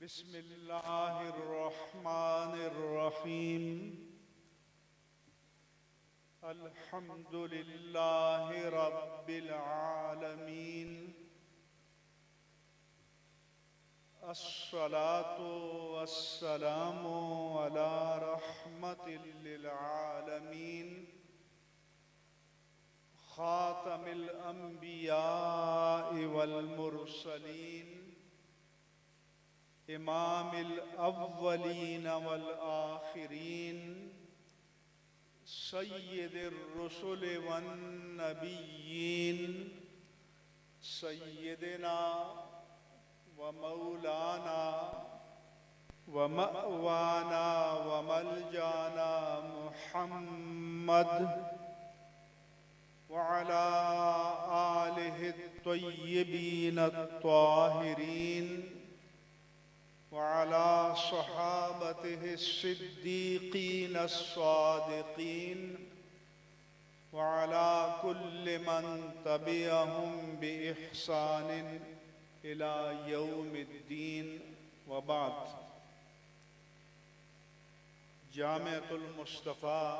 بسم اللہ الرحمن الرحیم الحمد للہ رب العالمین الصلاة والسلام علی رحمت للعالمین خاتم الانبیاء والمرسلین امام الاولین والآخرین سید الرسل والنبیین سیدنا ومولانا ومأوانا وملجانا محمد وعلى آلہ الطیبین الطاہرین وعلى صحابته الصديقين الصادقين وعلى كل من تبعهم بإحسان إلى يوم الدين وبعد. جامعۃ المصطفیٰ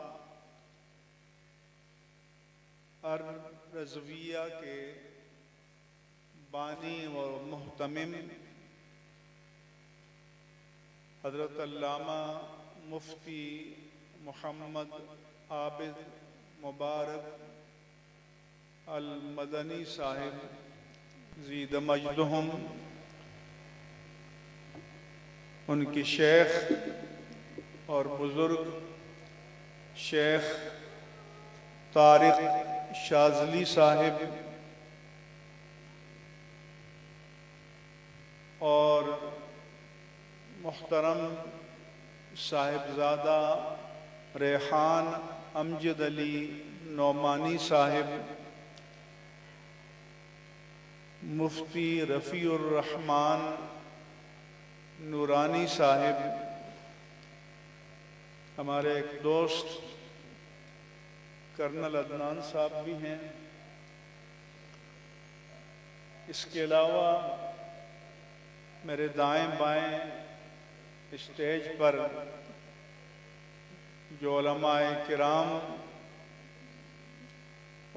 الرضویہ کے بانی و محتمم حضرت علامہ مفتی محمد عابد مبارک المدنی صاحب زید مجدہم، ان کی شیخ اور بزرگ شیخ طارق شاذلی صاحب اور محترم صاحبزادہ ریحان امجد علی نعمانی صاحب، مفتی رفیع الرحمن نورانی صاحب، ہمارے ایک دوست کرنل عدنان صاحب بھی ہیں، اس کے علاوہ میرے دائیں بائیں اسٹیج پر جو علماء کرام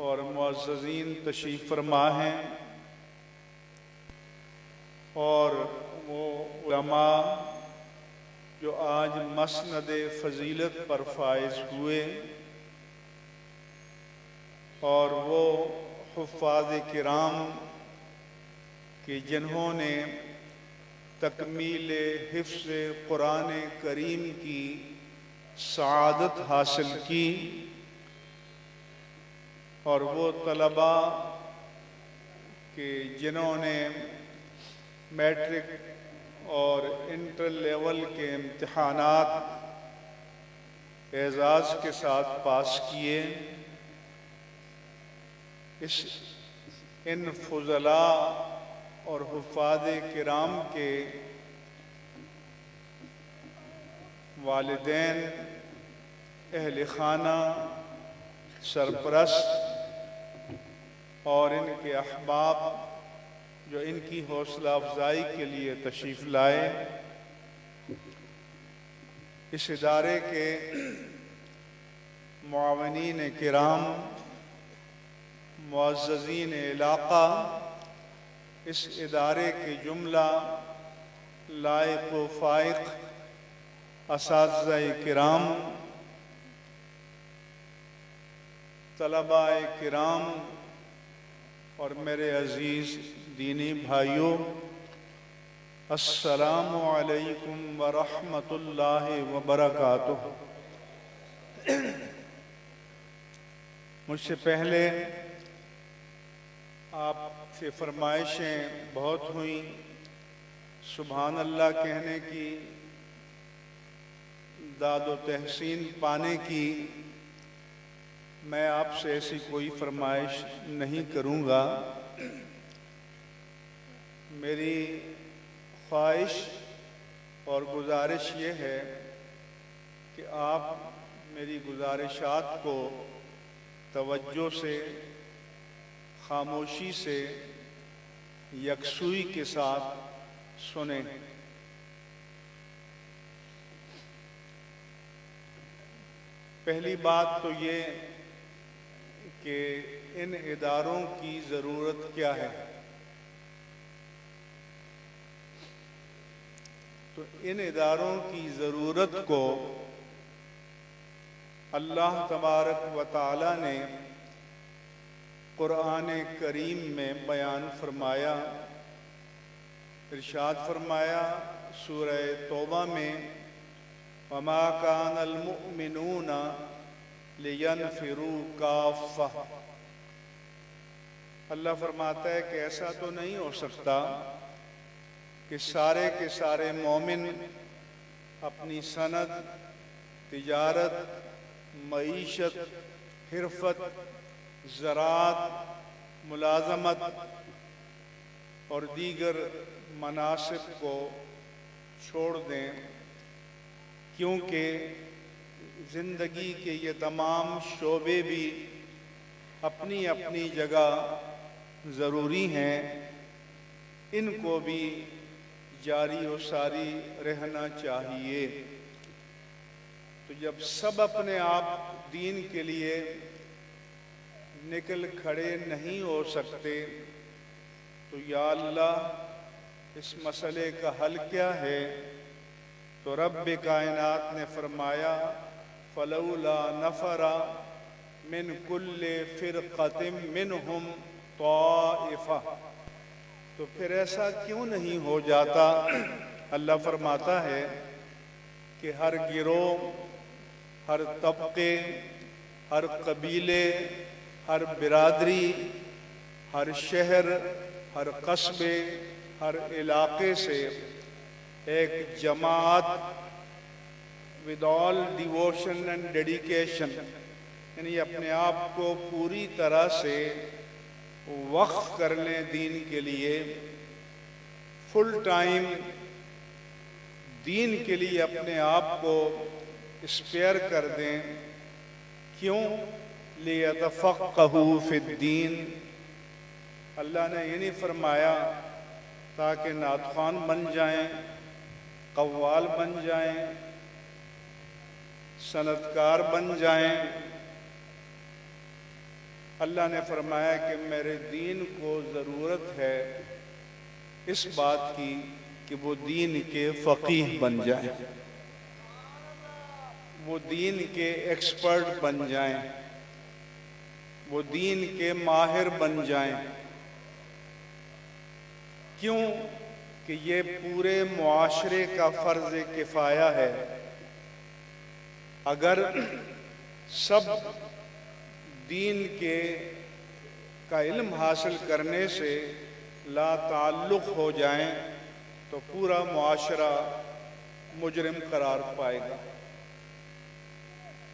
اور معززین تشریف فرما ہیں، اور وہ علماء جو آج مسند فضیلت پر فائز ہوئے، اور وہ حفاظ کرام کہ جنہوں نے تکمیل حفظ قرآن کریم کی سعادت حاصل کی، اور وہ طلباء کہ جنہوں نے میٹرک اور انٹر لیول کے امتحانات اعزاز کے ساتھ پاس کیے، ان فضلاء اور حفاظ کرام کے والدین، اہل خانہ، سرپرست اور ان کے احباب جو ان کی حوصلہ افزائی کے لیے تشریف لائے، اس ادارے کے معاونین کرام، معززین علاقہ، اس ادارے کے جملہ لائق و فائق اساتذہ کرام، طلباء کرام اور میرے عزیز دینی بھائیوں، السلام علیکم ورحمۃ اللہ وبرکاتہ۔ مجھ سے پہلے آپ سے فرمائشیں بہت ہوئیں سبحان اللہ کہنے کی، داد و تحسین پانے کی۔ میں آپ سے ایسی کوئی فرمائش نہیں کروں گا۔ میری خواہش اور گزارش یہ ہے کہ آپ میری گزارشات کو توجہ سے، خاموشی سے، یکسوئی کے ساتھ سنیں۔ پہلی بات تو یہ کہ ان اداروں کی ضرورت کیا ہے. تو ان اداروں کی ضرورت کو اللہ تبارک و تعالی نے قرآن کریم میں بیان فرمایا. ارشاد فرمایا سورہ توبہ میں وَمَا كَانَ الْمُؤْمِنُونَ لِيَنْفِرُوا كَافَّةً. اللہ فرماتا ہے کہ ایسا تو نہیں ہو سکتا کہ سارے کے سارے مومن اپنی صنعت، تجارت، معیشت، حرفت، زراعت، ملازمت اور دیگر مناصب کو چھوڑ دیں، کیونکہ زندگی کے یہ تمام شعبے بھی اپنی اپنی جگہ ضروری ہیں، ان کو بھی جاری و ساری رہنا چاہیے. تو جب سب اپنے آپ دین کے لیے نکل کھڑے نہیں ہو سکتے تو یا اللہ اس مسئلے کا حل کیا ہے؟ تو رب کائنات نے فرمایا فَلَوْلَا نَفَرَ مِن كُلِّ فِرْقَةٍ مِّنْهُمْ طَائِفَةٌ. تو پھر ایسا کیوں نہیں ہو جاتا؟ اللہ فرماتا ہے کہ ہر گروہ، ہر طبقے، ہر قبیلے، ہر برادری، ہر شہر، ہر قصبے، ہر علاقے سے ایک جماعت with all devotion and dedication، یعنی اپنے آپ کو پوری طرح سے وقف کر لیں دین کے لیے، فل ٹائم دین کے لیے اپنے آپ کو اسپیئر کر دیں. کیوں؟ لِيَتَفَقَّهُوا فِي الدِّينِ. اللہ نے یہ نہیں فرمایا تاکہ نعت خوان بن جائیں، قوال بن جائیں، صنعتکار بن جائیں. اللہ نے فرمایا کہ میرے دین کو ضرورت ہے اس بات کی کہ وہ دین کے فقیہ بن جائیں، وہ دین کے ایکسپرٹ بن جائیں، وہ دین کے ماہر بن جائیں. کیوں کہ یہ پورے معاشرے کا فرض کفایہ ہے. اگر سب دین کا علم حاصل کرنے سے لا تعلق ہو جائیں تو پورا معاشرہ مجرم قرار پائے گا.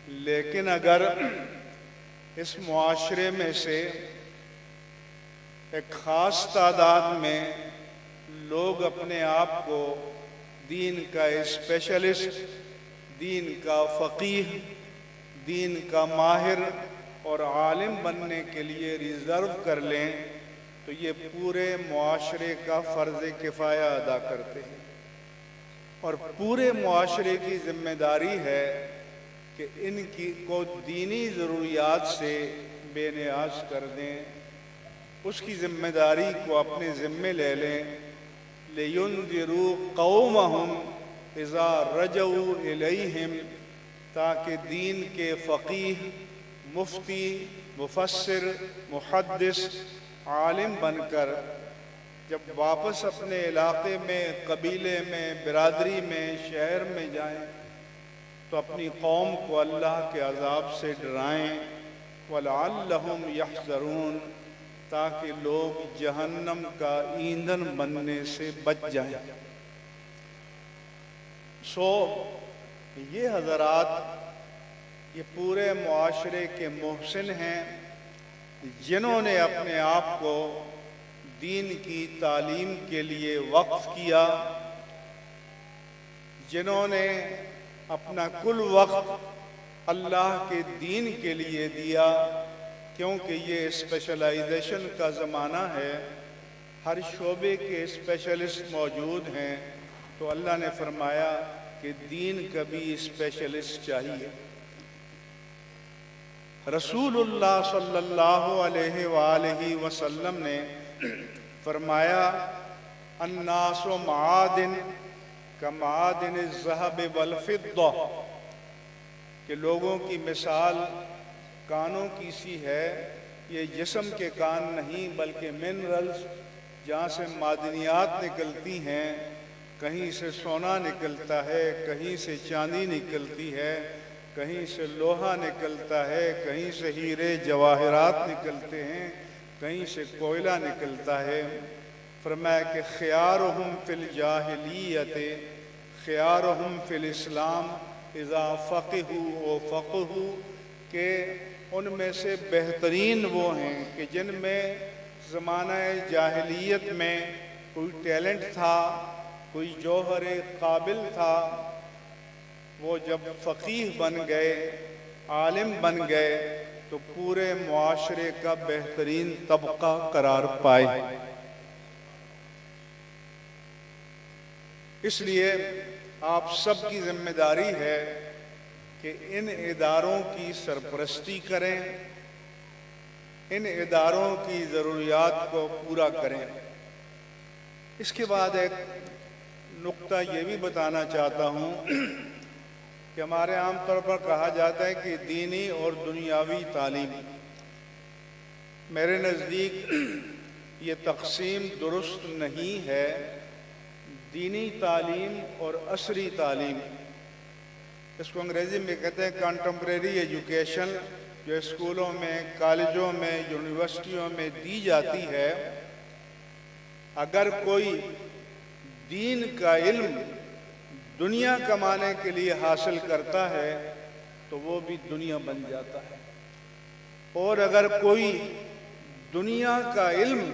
لیکن اگر اس معاشرے میں سے ایک خاص تعداد میں لوگ اپنے آپ کو دین کا اسپیشلسٹ، دین کا فقیہ، دین کا ماہر اور عالم بننے کے لیے ریزرو کر لیں تو یہ پورے معاشرے کا فرض کفایہ ادا کرتے ہیں. اور پورے معاشرے کی ذمہ داری ہے کہ ان کو دینی ضروریات سے بے نیاز کر دیں، اس کی ذمہ داری کو اپنے ذمے لے لیں. لِيُنذِرُوا قَوْمَهُمْ إِذَا رَجَعُوا إِلَيْهِمْ، تاکہ دین کے فقیہ، مفتی، مفسر، محدث، عالم بن کر جب واپس اپنے علاقے میں، قبیلے میں، برادری میں، شہر میں جائیں تو اپنی قوم کو اللہ کے عذاب سے ڈرائیں. وَلَعَلَّهُمْ يَحْذَرُونَ، تاکہ لوگ جہنم کا ایندھن بننے سے بچ جائیں. یہ حضرات یہ پورے معاشرے کے محسن ہیں جنہوں نے اپنے آپ کو دین کی تعلیم کے لیے وقف کیا، جنہوں نے اپنا کل وقت اللہ کے دین کے لیے دیا. کیونکہ یہ اسپیشلائزیشن کا زمانہ ہے، ہر شعبے کے اسپیشلسٹ موجود ہیں، تو اللہ نے فرمایا کہ دین کا بھی اسپیشلسٹ چاہیے. رسول اللہ صلی اللہ علیہ وآلہ وسلم نے فرمایا الناس معادن کمعادن الذہب والفضہ، کہ لوگوں کی مثال کانوں کی سی ہے، یہ جسم کے کان نہیں بلکہ منرلز، جہاں سے معدنیات نکلتی ہیں، کہیں سے سونا نکلتا ہے، کہیں سے چاندی نکلتی ہے، کہیں سے لوہا نکلتا ہے، کہیں سے ہیرے جواہرات نکلتے ہیں، کہیں سے کوئلہ نکلتا ہے۔ فرمایا کہ خیارہم فی الجاہلیت خیارہم فی الاسلام اذا فقہوا و فقہوا، کہ ان میں سے بہترین وہ ہیں کہ جن میں زمانہ جاہلیت میں کوئی ٹیلنٹ تھا، کوئی جوہر قابل تھا، وہ جب فقیہ بن گئے، عالم بن گئے، تو پورے معاشرے کا بہترین طبقہ قرار پائے۔ اس لیے آپ سب کی ذمہ داری ہے کہ ان اداروں کی سرپرستی کریں، ان اداروں کی ضروریات کو پورا کریں۔ اس کے بعد ایک نقطہ یہ بھی بتانا چاہتا ہوں کہ ہمارے عام طور پر کہا جاتا ہے کہ دینی اور دنیاوی تعلیم، میرے نزدیک یہ تقسیم درست نہیں ہے۔ دینی تعلیم اور عصری تعلیم، اس کو انگریزی میں کہتے ہیں کنٹمپریری ایجوکیشن، جو اسکولوں میں، کالجوں میں، یونیورسٹیوں میں دی جاتی ہے، اگر کوئی دین کا علم دنیا کمانے کے لیے حاصل کرتا ہے تو وہ بھی دنیا بن جاتا ہے، اور اگر کوئی دنیا کا علم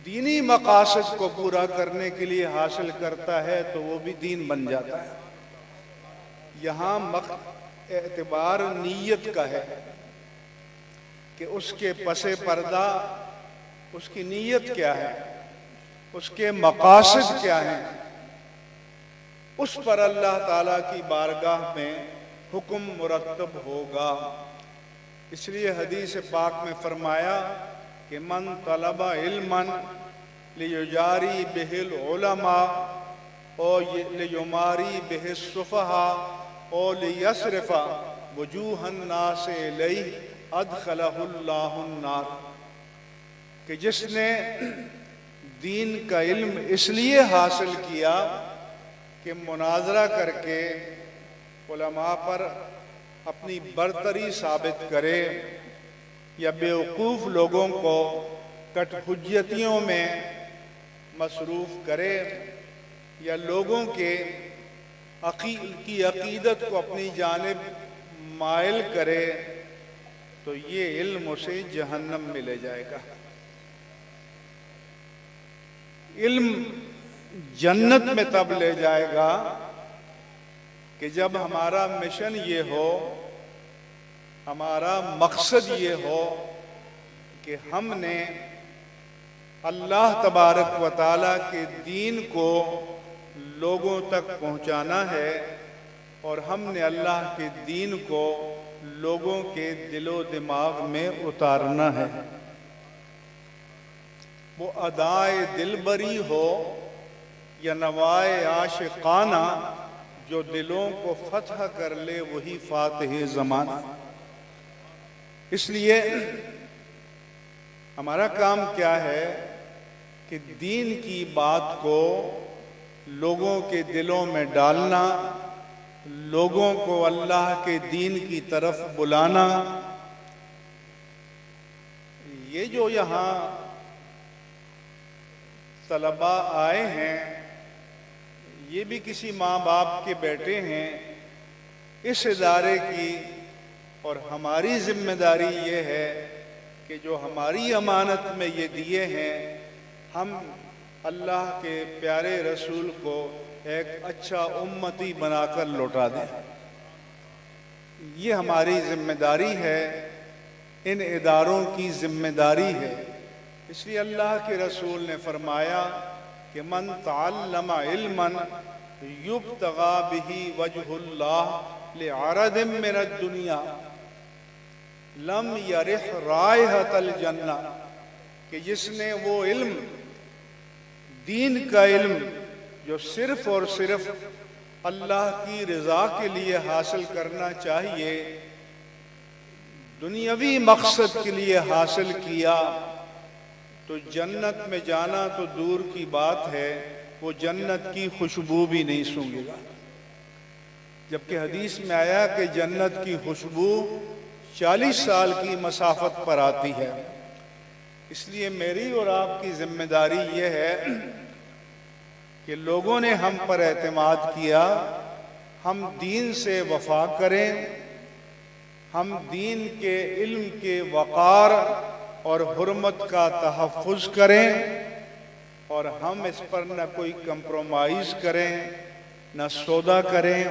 دینی مقاصد کو پورا کرنے کے لیے حاصل کرتا ہے تو وہ بھی دین بن جاتا ہے۔ یہاں اعتبار نیت کا ہے کہ اس کے پس پردہ اس کی نیت کیا ہے، اس کے مقاصد کیا ہیں، اس پر اللہ تعالیٰ کی بارگاہ میں حکم مرتب ہوگا۔ اس لیے حدیث پاک میں فرمایا کہ من طلب علما لیجاری بہ العلماء او لیماری بہ السفہاء او لیصرف وجوہ الناس الیہ ادخلہ اللہ النار، کہ جس نے دین کا علم اس لیے حاصل کیا کہ مناظرہ کر کے علماء پر اپنی برتری ثابت کرے، یا بیوقوف لوگوں کو کٹ حجتیوں میں مصروف کرے، یا لوگوں کی عقیدت کو اپنی جانب مائل کرے، تو یہ علم اسے جہنم میں لے جائے گا۔ علم جنت میں تب لے جائے گا کہ جب ہمارا مشن یہ ہو، ہمارا مقصد یہ ہو کہ ہم نے اللہ تبارک و تعالیٰ کے دین کو لوگوں تک پہنچانا ہے، اور ہم نے اللہ کے دین کو لوگوں کے دل و دماغ میں اتارنا ہے۔ وہ ادائے دلبری ہو یا نوائے عاشقانہ، جو دلوں کو فتح کر لے وہی فاتح زمانہ۔ اس لیے ہمارا کام کیا ہے کہ دین کی بات کو لوگوں کے دلوں میں ڈالنا، لوگوں کو اللہ کے دین کی طرف بلانا۔ یہ جو یہاں طلباء آئے ہیں، یہ بھی کسی ماں باپ کے بیٹے ہیں۔ اس ادارے کی اور ہماری ذمہ داری یہ ہے کہ جو ہماری امانت میں یہ دیے ہیں، ہم اللہ کے پیارے رسول کو ایک اچھا امتی بنا کر لوٹا دیں۔ یہ ہماری ذمہ داری ہے، ان اداروں کی ذمہ داری ہے۔ اس لیے اللہ کے رسول نے فرمایا کہ من تعلم علما یبتغی بہ وجہ اللہ لعرض من الدنیا لم یرح رائحۃ الجنہ، کہ جس نے وہ علم، دین کا علم جو صرف اور صرف اللہ کی رضا کے لیے حاصل کرنا چاہیے، دنیاوی مقصد کے لیے حاصل کیا، تو جنت میں جانا تو دور کی بات ہے، وہ جنت کی خوشبو بھی نہیں سونگے گا۔ جبکہ حدیث میں آیا کہ جنت کی خوشبو 40 سال کی مسافت پر آتی ہے۔ اس لیے میری اور آپ کی ذمہ داری یہ ہے کہ لوگوں نے ہم پر اعتماد کیا، ہم دین سے وفا کریں، ہم دین کے علم کے وقار اور حرمت کا تحفظ کریں، اور ہم اس پر نہ کوئی کمپرومائز کریں، نہ سودا کریں۔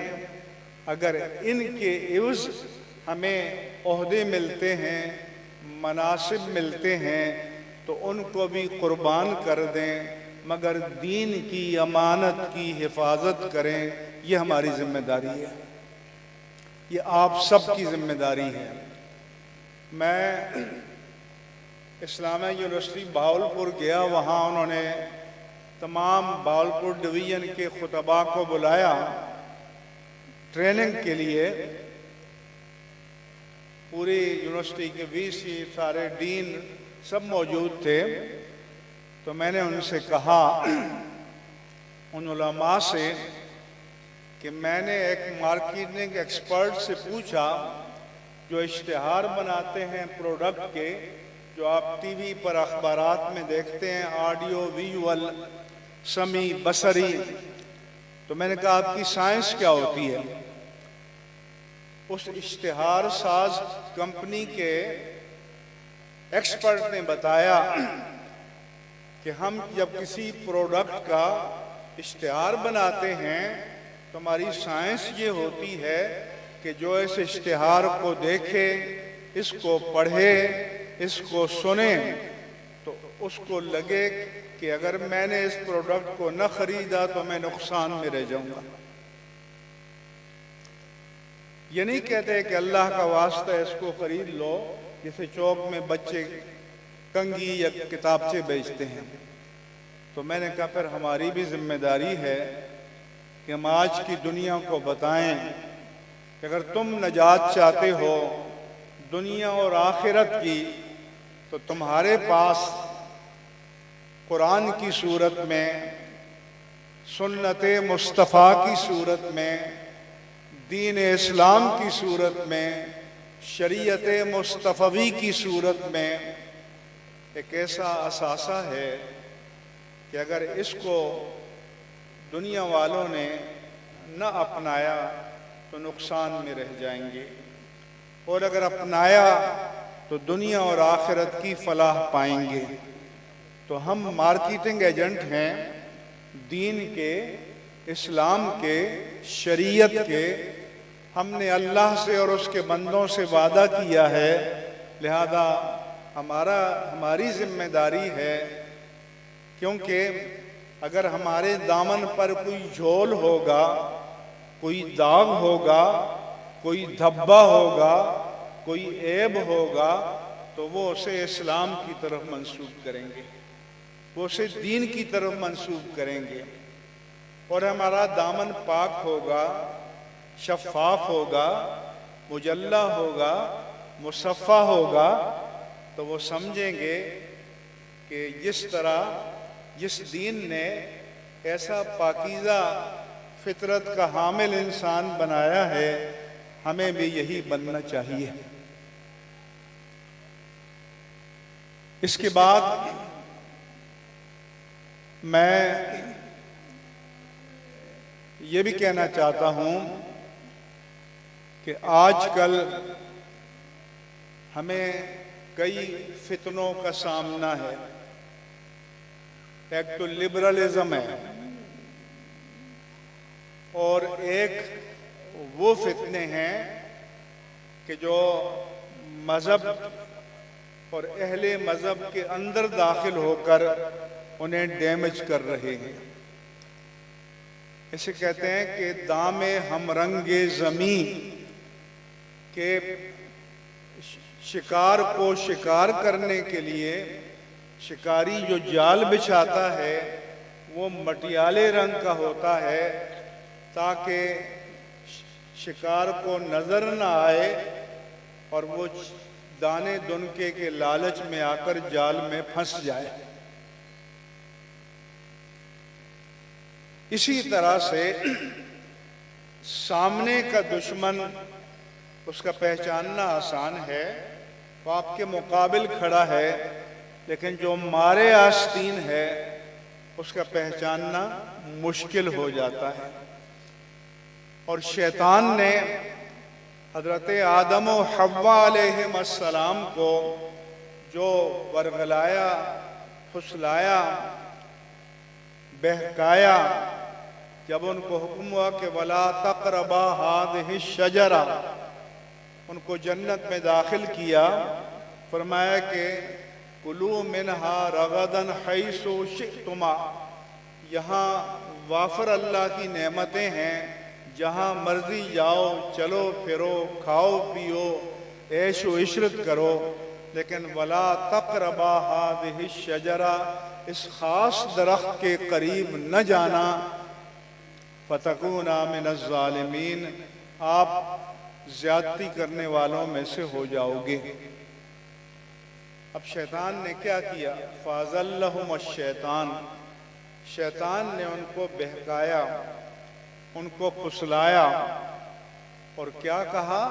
اگر ان کے عوض ہمیں عہدے ملتے ہیں، مناصب ملتے ہیں، تو ان کو بھی قربان کر دیں، مگر دین کی امانت کی حفاظت کریں۔ یہ ہماری ذمہ داری ہے، یہ آپ سب کی ذمہ داری ہے۔ میں اسلامیہ یونیورسٹی بہاولپور گیا، وہاں انہوں نے تمام بہاولپور ڈویژن کے خطباء کو بلایا ٹریننگ کے لیے۔ پوری یونیورسٹی کے وی سی، سارے ڈین سب موجود تھے۔ تو میں نے ان سے کہا، ان علماء سے، کہ میں نے ایک مارکیٹنگ ایکسپرٹ سے پوچھا جو اشتہار بناتے ہیں پروڈکٹ کے، جو آپ ٹی وی پر اخبارات میں دیکھتے ہیں، آڈیو ویژول، سمیع بصری، تو میں نے کہا آپ کی سائنس کیا ہوتی ہے؟ اس اشتہار ساز کمپنی کے ایکسپرٹ نے بتایا کہ ہم جب کسی پروڈکٹ کا اشتہار بناتے ہیں تو ہماری سائنس یہ ہوتی ہے کہ جو اس اشتہار کو دیکھے، اس کو پڑھے، اس کو سنے، تو اس کو لگے کہ اگر میں نے اس پروڈکٹ کو نہ خریدا تو میں نقصان میں رہ جاؤں گا۔ یہ نہیں کہتے کہ اللہ کا واسطہ اس کو خرید لو، جسے چوک میں بچے کنگھی یا کتابچے بیچتے ہیں۔ تو میں نے کہا پھر ہماری بھی ذمہ داری ہے کہ ہم آج کی دنیا کو بتائیں کہ اگر تم نجات چاہتے ہو دنیا اور آخرت کی، تو تمہارے پاس قرآن کی صورت میں، سنت مصطفیٰ کی صورت میں، دین اسلام کی صورت میں، شریعت مصطفی کی صورت میں ایک ایسا اثاثہ ہے کہ اگر اس کو دنیا والوں نے نہ اپنایا تو نقصان میں رہ جائیں گے، اور اگر اپنایا تو دنیا اور آخرت کی فلاح پائیں گے۔ تو ہم مارکیٹنگ ایجنٹ ہیں دین کے، اسلام کے، شریعت کے۔ ہم نے اللہ سے اور اس کے بندوں سے وعدہ کیا ہے، لہذا ہماری ذمہ داری ہے، کیونکہ اگر ہمارے دامن پر کوئی جھول ہوگا، کوئی داغ ہوگا، کوئی دھبا ہوگا، کوئی عیب ہوگا، تو وہ اسے اسلام کی طرف منسوب کریں گے، وہ اسے دین کی طرف منسوب کریں گے۔ اور ہمارا دامن پاک ہوگا، شفاف ہوگا، مجلہ ہوگا، مصفہ ہوگا، تو وہ سمجھیں گے کہ جس طرح جس دین نے ایسا پاکیزہ فطرت کا حامل انسان بنایا ہے، ہمیں بھی یہی بننا چاہیے۔ اس کے بعد میں یہ بھی کہنا چاہتا ہوں کہ آج کل ہمیں کئی فتنوں کا سامنا ہے۔ ایک تو لبرلزم ہے، اور ایک وہ فتنے ہیں کہ جو مذہب اور اہل مذہب کے اندر داخل ہو کر انہیں ڈیمیج کر رہے ہیں۔ اسے کہتے ہیں کہ دام ہم رنگ زمیں کہ شکار کو شکار کرنے کے لیے شکاری جو جال بچھاتا ہے وہ مٹیالے رنگ کا ہوتا ہے تاکہ شکار کو نظر نہ آئے اور وہ دانے دنکے کے لالچ میں آ کر جال میں پھنس جائے۔ اسی طرح سے سامنے کا دشمن اس کا پہچاننا آسان ہے، وہ آپ کے مقابل کھڑا ہے، لیکن جو مارے آستین ہے اس کا پہچاننا مشکل ہو جاتا ہے۔ اور شیطان نے حضرت آدم و حوا علیہم السلام کو جو ورغلایا، پھسلایا، بہکایا، جب ان کو حکم ہوا کہ وَلَا تَقْرَبَا هَٰذِهِ الشَّجَرَةَ، ان کو جنت میں داخل کیا، فرمایا کہ کُلُوا مِنْهَا رَغَدًا حَيْثُ شِئْتُمَا، یہاں وافر اللہ کی نعمتیں ہیں، جہاں مرضی جاؤ، چلو پھرو، کھاؤ پیو، عیش و عشرت کرو، لیکن وَلَا تَقْرَبَا هَٰذِهِ الشَّجَرَةَ، اس خاص درخت کے قریب نہ جانا، فَتَكُونَا مِنَ الظَّالِمِينَ، آپ زیادتی کرنے والوں میں سے ہو جاؤ گے۔ اب شیطان نے کیا کیا؟ فَأَزَلَّهُمُ الشَّيْطَانُ، شیطان نے ان کو بہکایا، ان کو پھسلایا، اور کیا کہا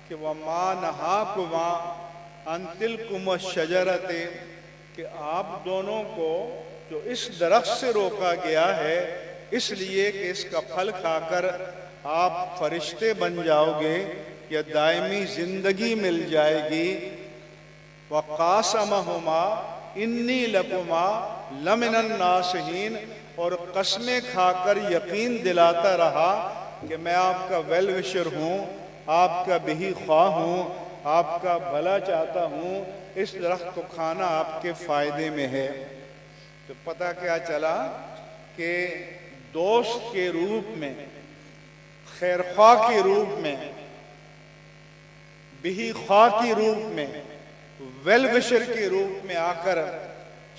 کہ وَمَا نَهَاكُمَا عَنْ تِلْكُمُ الشَّجَرَةِ، کہ آپ دونوں کو جو اس درخت سے روکا گیا ہے اس لیے کہ اس کا پھل کھا کر آپ فرشتے بن جاؤ گے یا دائمی زندگی مل جائے گی، وَقَاسَمَهُمَا إِنِّي لَكُمَا لَمِنَ النَّاصِحِينَ، اور قسمیں کھا کر یقین دلاتا رہا کہ میں آپ کا ویل وشر ہوں، آپ کا بہی خواہ ہوں، آپ کا بھلا چاہتا ہوں، اس درخت کو کھانا آپ کے فائدے میں ہے۔ تو پتہ کیا چلا کہ دوست کے روپ میں، خیرخواہ کے روپ میں، بہی خواہ کی روپ میں، ویل وشر کے روپ میں آ کر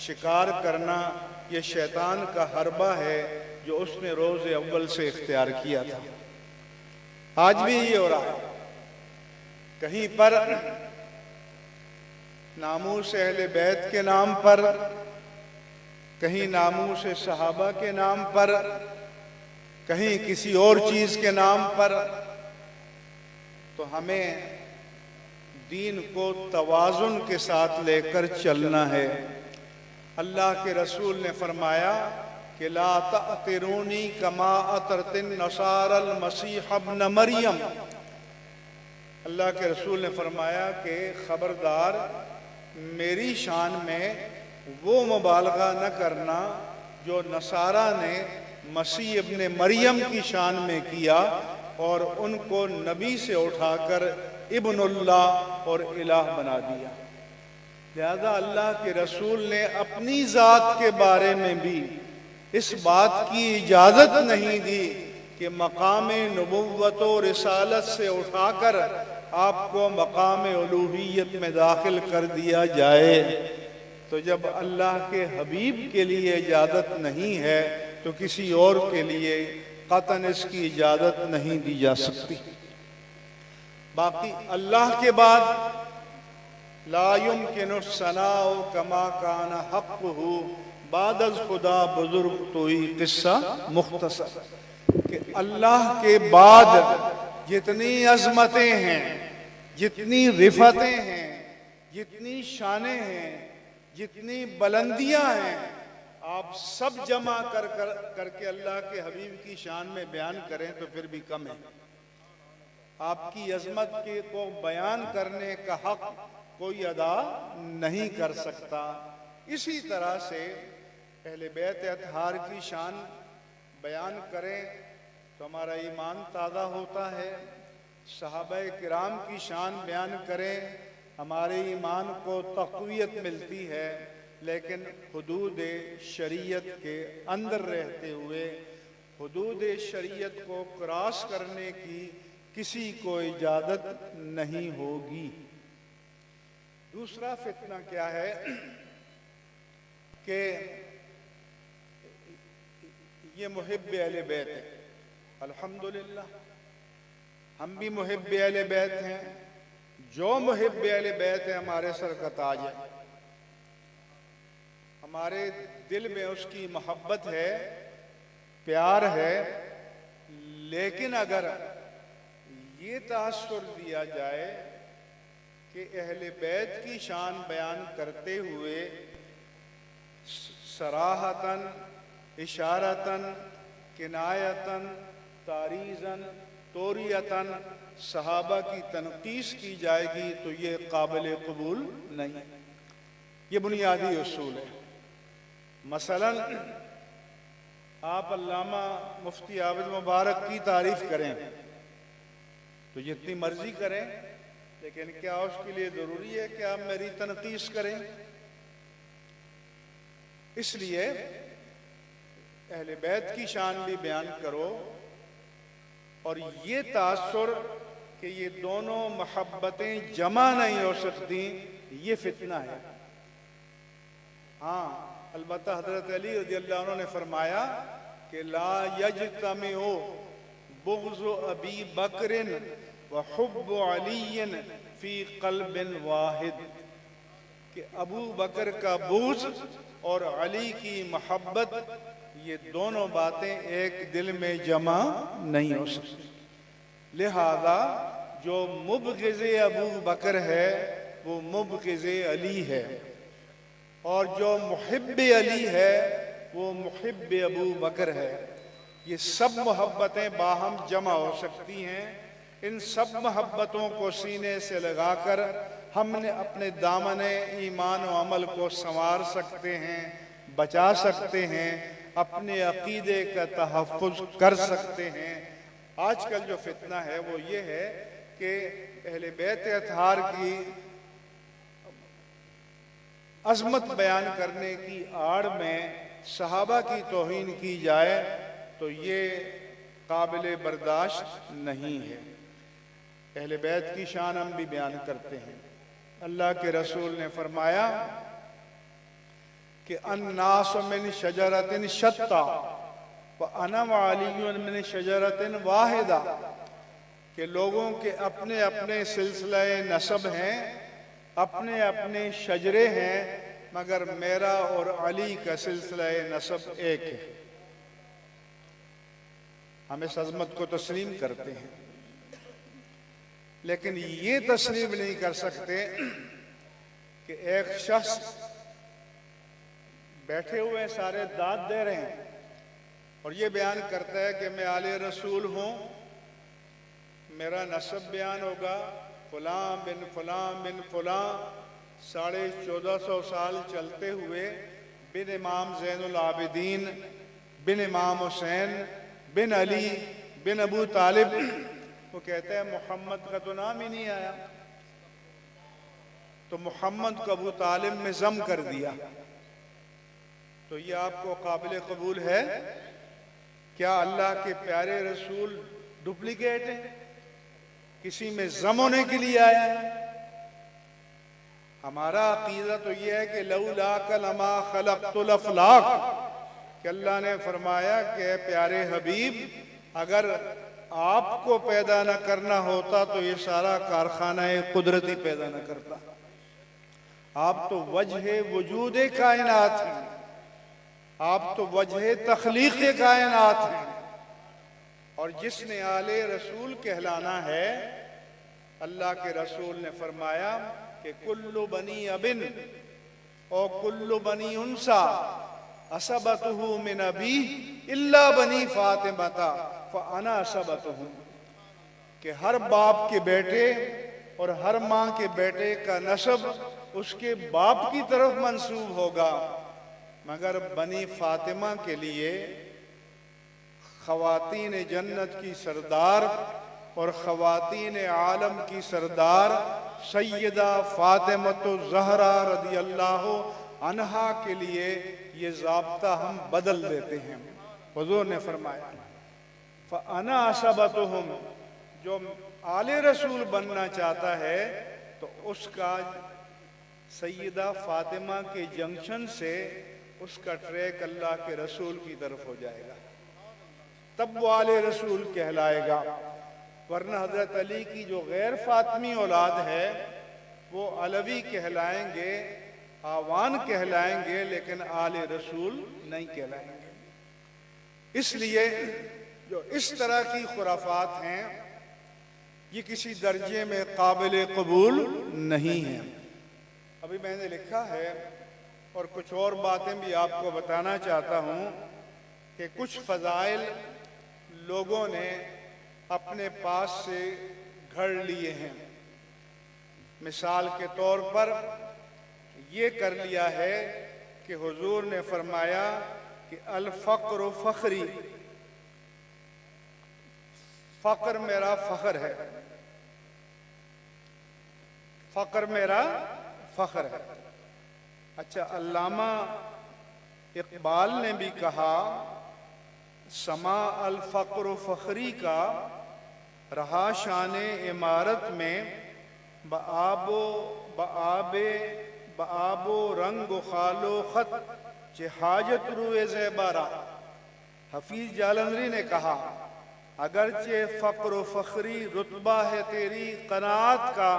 شکار کرنا، یہ شیطان کا حربہ ہے جو اس نے روز اول سے اختیار کیا تھا۔ آج بھی یہ ہو رہا ہے، کہیں پر ناموس اہل بیت کے نام پر، کہیں ناموس صحابہ کے نام پر، کہیں کسی اور چیز کے نام پر، تو ہمیں دین کو توازن کے ساتھ لے کر چلنا ہے۔ اللہ کے رسول نے فرمایا کہ لا تأطرونی کما اطرت النصارى المسیح ابن مریم، اللہ کے رسول نے فرمایا کہ خبردار میری شان میں وہ مبالغہ نہ کرنا جو نصارہ نے مسیح ابن مریم کی شان میں کیا اور ان کو نبی سے اٹھا کر ابن اللہ اور الہ بنا دیا۔ لہذا اللہ کے رسول نے اپنی ذات کے بارے میں بھی اس بات کی اجازت نہیں دی کہ مقام نبوت و رسالت سے اٹھا کر آپ کو مقام الوہیت میں داخل کر دیا جائے۔ تو جب اللہ کے حبیب کے لیے اجازت نہیں ہے تو کسی اور کے لیے قطعاً اس کی اجازت نہیں دی جا سکتی۔ باقی اللہ کے بعد لا يمکن الثناء کما کان حقہ، بعد از خدا بزرگ توئی قصہ مختصر، کہ اللہ کے بعد جتنی عظمتیں ہیں، جتنی رفتیں ہیں، جتنی شانیں ہیں، جتنی بلندیاں ہیں، آپ سب جمع کر کے اللہ کے حبیب کی شان میں بیان کریں تو پھر بھی کم ہے۔ آپ کی عظمت کو بیان کرنے کا حق کوئی ادا نہیں کر سکتا۔ اسی طرح سے اہل بیت اطہار کی شان بیان کریں تو ہمارا ایمان تازہ ہوتا ہے، صحابہ کرام کی شان بیان کریں ہمارے ایمان کو تقویت ملتی ہے، لیکن حدود شریعت کے اندر رہتے ہوئے حدود شریعت کو کراس کرنے کی کسی کو اجازت نہیں ہوگی۔ دوسرا فتنہ کیا ہے کہ یہ محب اہل بیت ہے۔ الحمدللہ ہم بھی محب اہل بیت ہیں، جو محب اہل بیت ہے ہمارے سر کا تاج ہے، ہمارے دل میں اس کی محبت ہے، پیار ہے۔ لیکن اگر یہ تاثر دیا جائے کہ اہل بیت کی شان بیان کرتے ہوئے صراحتاً، اشارتاً، کنایتاً، تعریضاً، توریتاً صحابہ کی تنقیص کی جائے گی تو یہ قابل قبول نہیں۔ یہ بنیادی اصول ہے۔ مثلاً آپ علامہ مفتی عابد مبارک کی تعریف کریں تو جتنی مرضی کریں، لیکن کیا اس کے لیے ضروری ہے کہ آپ میری تنقیص کریں؟ اس لیے اہل بیت کی شان بھی بیان کرو، اور یہ تاثر کہ یہ دونوں محبتیں جمع نہیں ہو سکتی، یہ فتنہ ہے۔ ہاں البتہ حضرت علی رضی اللہ عنہ نے فرمایا کہ لا یجتمع بغض ابی بکر وحب علی فی قلب واحد، کہ ابو بکر کا بغض اور علی کی محبت، یہ دونوں باتیں ایک دل میں جمع نہیں ہو سکتی۔ لہذا جو مبغض ابو بکر ہے وہ مبغض علی ہے، اور جو محب علی ہے وہ محب ابو بکر ہے۔ یہ سب محبتیں باہم جمع ہو سکتی ہیں۔ ان سب محبتوں کو سینے سے لگا کر ہم نے اپنے دامن ایمان و عمل کو سنوار سکتے ہیں، بچا سکتے ہیں، اپنے عقیدے کا تحفظ کر سکتے ہیں۔ آج کل جو فتنہ ہے وہ یہ ہے کہ اہل بیت اطہار کی عظمت بیان کرنے کی آڑ میں صحابہ کی توہین کی جائے تو یہ قابل برداشت نہیں ہے۔ اہل بیت کی شان ہم بھی بیان کرتے ہیں۔ اللہ کے رسول نے فرمایا کہ الناس من شجرۃ شتیٰ وَأَنَا وَعَلِيٌّ مِّن شَجَرَةٍ وَاحِدَةٍ، کہ لوگوں کے اپنے اپنے سلسلہ نسب ہیں، اپنے اپنے شجرے ہیں، مگر میرا اور علی کا سلسلہ نسب ایک ہے۔ ہم اس عظمت کو تسلیم کرتے ہیں، لیکن یہ تسلیم نہیں کر سکتے کہ ایک شخص بیٹھے ہوئے سارے داد دے رہے ہیں اور یہ بیان کرتا ہے کہ میں آل رسول ہوں، میرا نسب بیان ہوگا، فلاں بن فلاں بن فلاں، 1450 سال چلتے ہوئے بن امام زین العابدین، بن امام حسین، بن علی، بن ابو طالب، وہ کہتا ہے محمد کا تو نام ہی نہیں آیا، تو محمد کو ابو طالب میں ضم کر دیا، تو یہ آپ کو قابل قبول ہے؟ کیا اللہ کے پیارے رسول ڈپلیکیٹ ہیں؟ کسی میں ضم ہونے کے لیے آیا ہے؟ ہمارا عقیدہ تو یہ ہے کہ لولاک لما خلقت الافلاک، کہ اللہ نے فرمایا کہ اے پیارے حبیب، اگر آپ کو پیدا نہ کرنا ہوتا تو یہ سارا کارخانہ قدرتی پیدا نہ کرتا۔ آپ تو وجہ وجود کائنات ہیں، آپ تو وجہ تخلیق کائنات ہیں، اور جس نے آل رسول کہلانا ہے، اللہ کے رسول نے فرمایا کہ کل بنی ابن او کل بنی انسا عصبتہ من ابی الا بنی فاطمہ فانا عصبتہ، کہ ہر باپ کے بیٹے اور ہر ماں کے بیٹے کا نسب اس کے باپ کی طرف منسوب ہوگا، مگر بنی فاطمہ کے لیے خواتین جنت کی سردار اور خواتین عالم کی سردار سیدہ فاطمۃ الزہرا رضی اللہ عنہا کے لیے یہ ضابطہ ہم بدل دیتے ہیں۔ حضور نے فرمایا فَأَنَا عَصَبَتُهُمْ، جو آل رسول بننا چاہتا ہے تو اس کا سیدہ فاطمہ کے جنکشن سے اس کا ٹریک اللہ کے رسول کی طرف ہو جائے گا، تب وہ آل رسول کہلائے گا۔ ورنہ حضرت علی کی جو غیر فاطمی اولاد ہے وہ علوی کہلائیں گے، آوان کہلائیں گے، لیکن آل رسول نہیں کہلائیں گے۔ اس لیے جو اس طرح کی خرافات ہیں یہ کسی درجے میں قابل قبول نہیں ہیں۔ ابھی میں نے لکھا ہے اور کچھ اور باتیں بھی آپ کو بتانا چاہتا ہوں کہ کچھ فضائل لوگوں نے اپنے پاس سے گھڑ لیے ہیں۔ مثال کے طور پر یہ کر لیا ہے کہ حضور نے فرمایا کہ الفقر فخری، فقر میرا فخر ہے، فقر میرا فخر ہے۔ اچھا، علامہ اقبال نے بھی کہا سما الفقر فخری کا رہا شان عمارت میں، بآب و رنگ و خال و خط چہ حاجت روئے زیبارہ۔ حفیظ جالندری نے کہا اگرچہ فقر و فخری رتبہ ہے تیری قناعت کا،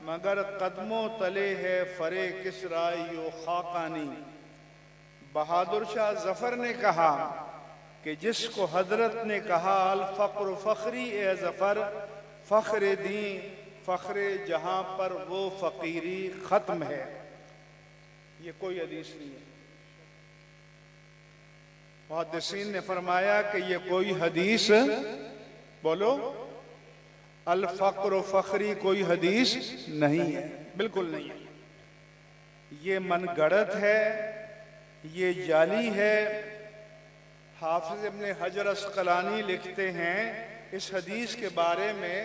مگر قدموں تلے ہے فرے کسرائی و خاقانی۔ بہادر شاہ ظفر نے کہا کہ جس کو حضرت نے کہا الفقر فخری، اے ظفر فخر دین فخر جہاں پر وہ فقیری ختم ہے۔ یہ کوئی حدیث نہیں ہے۔ محدثین نے فرمایا کہ یہ کوئی حدیث، بولو، الفقر فخری کوئی حدیث نہیں ہے، بالکل نہیں ہے، یہ من گڑت ہے، یہ جعلی ہے۔ حافظ ابن حجر عسقلانی لکھتے ہیں اس حدیث کے بارے میں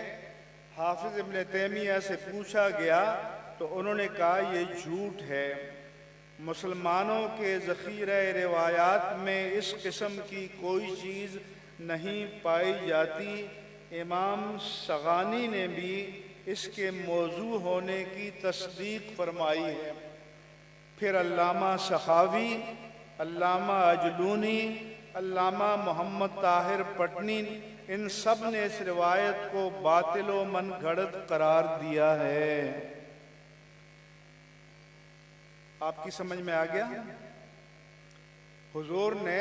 حافظ ابن تیمیہ سے پوچھا گیا تو انہوں نے کہا یہ جھوٹ ہے، مسلمانوں کے ذخیرہ روایات میں اس قسم کی کوئی چیز نہیں پائی جاتی۔ امام سغانی نے بھی اس کے موضوع ہونے کی تصدیق فرمائی ہے۔ پھر علامہ سخاوی، علامہ اجلونی، علامہ محمد طاہر پٹنی، ان سب نے اس روایت کو باطل و من گھڑت قرار دیا ہے۔ آپ کی سمجھ میں آ گیا؟ حضور نے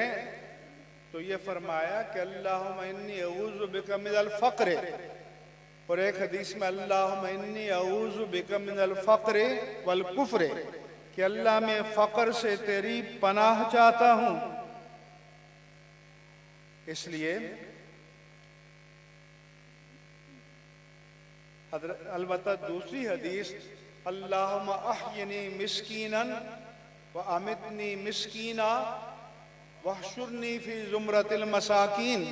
تو یہ فرمایا کہ اللہم انی اعوذ بک من الفقر، اور ایک حدیث میں اللہم انی اعوذ بک من الفقر والکفر، کہ اللہ میں فقر سے تیری پناہ چاہتا ہوں۔ اس لیے البتہ دوسری حدیث اللہم احینی مسکینا وامتنی مسکینا واحشرنی فی زمرۃ المساکین،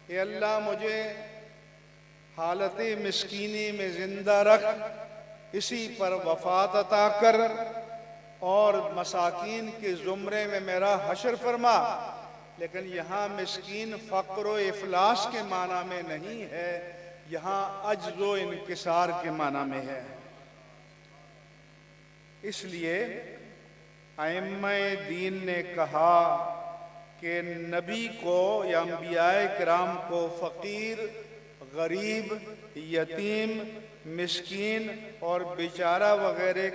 اے اللہ مجھے حالت مسکینی میں زندہ رکھ، اسی پر وفات عطا کر، اور مساکین کے زمرے میں میرا حشر فرما۔ لیکن یہاں مسکین فقر و افلاس کے معنی میں نہیں ہے، یہاں عجز و انکسار کے معنی میں ہے۔ اس لیے ائمہ دین نے کہا کہ نبی کو یا انبیاء کرام کو فقیر، غریب، یتیم، مسکین اور بیچارہ وغیرہ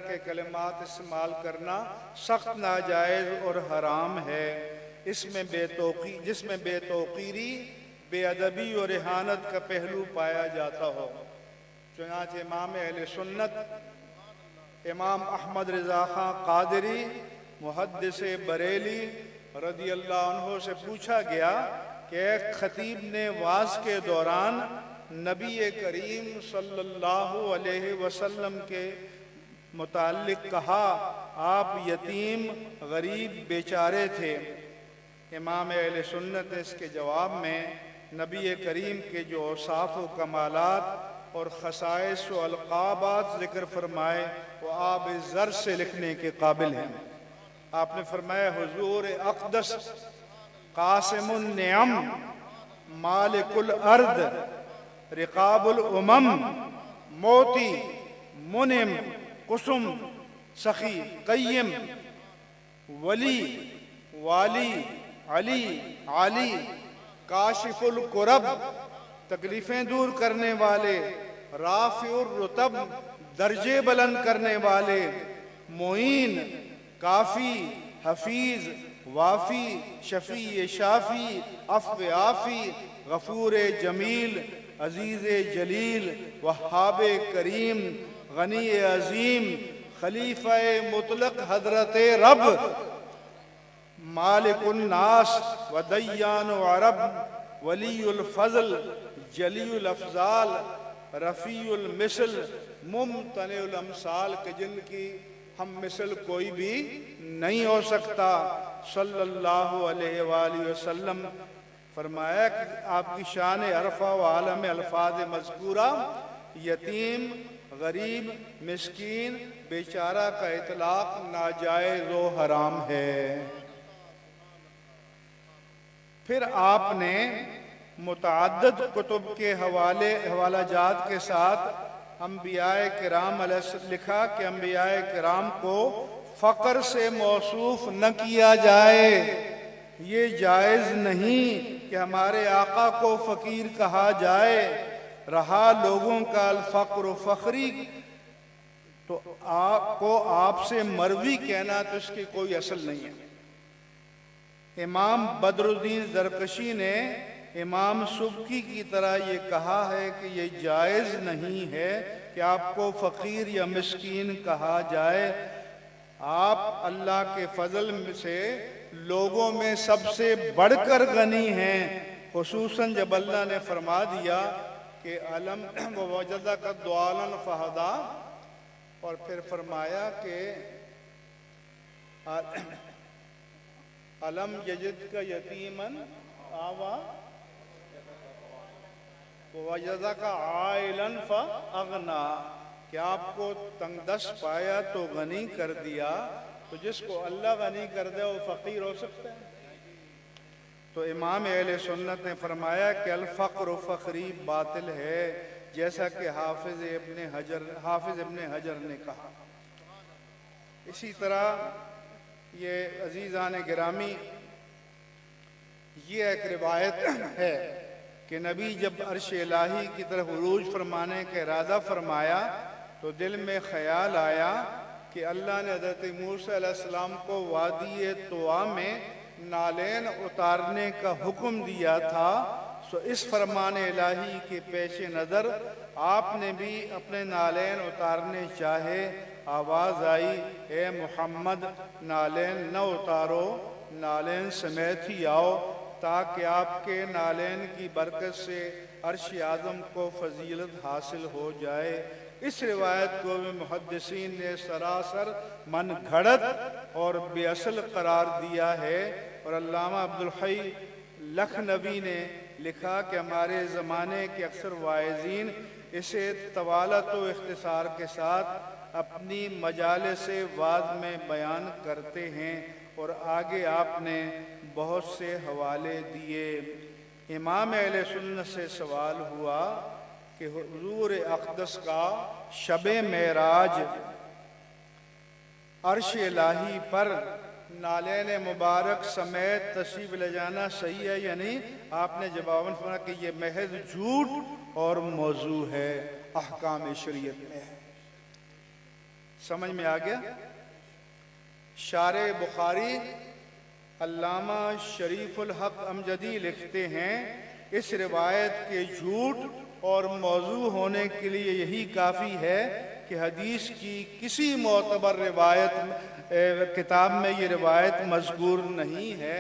کے کلمات استعمال کرنا سخت ناجائز اور حرام ہے۔ جس میں بے توقیری، بے ادبی اور اہانت کا پہلو پایا جاتا ہو۔ چنانچہ امام اہل سنت امام احمد رضا خان قادری محدث بریلی رضی اللہ عنہ سے پوچھا گیا کہ ایک خطیب نے وعظ کے دوران نبی کریم صلی اللہ علیہ وسلم کے متعلق کہا آپ یتیم، غریب، بیچارے تھے۔ امام اہل سنت نے اس کے جواب میں نبی کریم کے جو اوصاف و کمالات اور خصائص و القابات ذکر فرمائے وہ آب زر سے لکھنے کے قابل ہیں۔ آپ نے فرمایا حضور اقدس قاسم النعم مالک الارض رقاب الامم، موتی، منم، قسم، سخی، قیم، ولی، والی، علی، علی، کاشف الکرب، تکلیفیں دور کرنے والے، رافع الرتب، درجے بلند کرنے والے، معین، کافی، حفیظ، وافی، شفیع شافی، عفو عافی، غفور جمیل، عزیز جلیل، وہاب کریم، غنی عظیم، خلیفہ مطلق حضرت رب، مالک الناس و دیان عرب، ولی الفضل، جلی الافضال، رفیع المثل، ممتنع الامثال، کہ جن کی ہم مثل کوئی بھی نہیں ہو سکتا، صلی اللہ علیہ وآلہ وسلم۔ فرمایا کہ آپ کی شان عرفہ و عالم الفاظ مذکورہ، یتیم، غریب، مسکین، بیچارہ کا اطلاق ناجائز و حرام ہے۔ پھر آپ نے متعدد کتب کے حوالہ جات کے ساتھ انبیاء کرام علیہ السلام لکھا کہ انبیاء کرام کو فقر سے موصوف نہ کیا جائے، یہ جائز نہیں کہ ہمارے آقا کو فقیر کہا جائے۔ رہا لوگوں کا الفقر و فخری، تو آپ سے مروی کہنا تو اس کی کوئی اصل نہیں ہے۔ امام بدر الدین زرکشی نے امام سبکی کی طرح یہ کہا ہے کہ یہ جائز نہیں ہے کہ آپ کو فقیر یا مسکین کہا جائے۔ آپ اللہ کے فضل سے لوگوں میں سب سے بڑھ کر غنی ہیں، خصوصاً جب اللہ نے فرما دیا کہ علم ووجدک ضالا فہدا، اور پھر فرمایا کہ علم یجدک یتیماً آوا ووجدک عائلاً فاغنا، کہ آپ کو تنگ دست پایا تو غنی کر دیا۔ تو جس کو اللہ غنی کر دے وہ فقیر ہو سکتا ہے؟ تو امام اہل سنت نے فرمایا کہ الفقر و فقری باطل ہے، جیسا کہ حافظ ابن حجر نے کہا۔ اسی طرح یہ عزیزان گرامی، یہ ایک روایت ہے کہ نبی جب عرش الہی کی طرف عروج فرمانے کا ارادہ فرمایا تو دل میں خیال آیا کہ اللہ نے حضرت موسیٰ علیہ السلام کو وادی طویٰ میں نالین اتارنے کا حکم دیا تھا، سو اس فرمان الہی کے پیش نظر آپ نے بھی اپنے نالین اتارنے چاہے۔ آواز آئی، اے محمد نالین نہ اتارو، نالین سمیت ہی آؤ، تاکہ آپ کے نالین کی برکت سے عرش اعظم کو فضیلت حاصل ہو جائے۔ اس روایت کو بھی محدثین نے سراسر من گھڑت اور بے اصل قرار دیا ہے، اور علامہ عبدالحی لکھنوی نے لکھا کہ ہمارے زمانے کے اکثر واعظین اسے طوالت و اختصار کے ساتھ اپنی مجالس وعظ میں بیان کرتے ہیں، اور آگے آپ نے بہت سے حوالے دیے۔ امام اہل سنت سے سوال ہوا کہ حضور اقدس کا شب معراج عرش الہی پر نالین مبارک سمیت تشریف لے جانا صحیح ہے یا نہیں؟ آپ نے جواباً فرمایا کہ یہ محض جھوٹ اور موضوع ہے، احکام شریعت میں ہے۔ سمجھ میں آ گیا؟ شارح بخاری علامہ شریف الحق امجدی لکھتے ہیں اس روایت کے جھوٹ اور موضوع ہونے کے لیے یہی کافی ہے کہ حدیث کی کسی معتبر کتاب میں یہ روایت مذکور نہیں ہے۔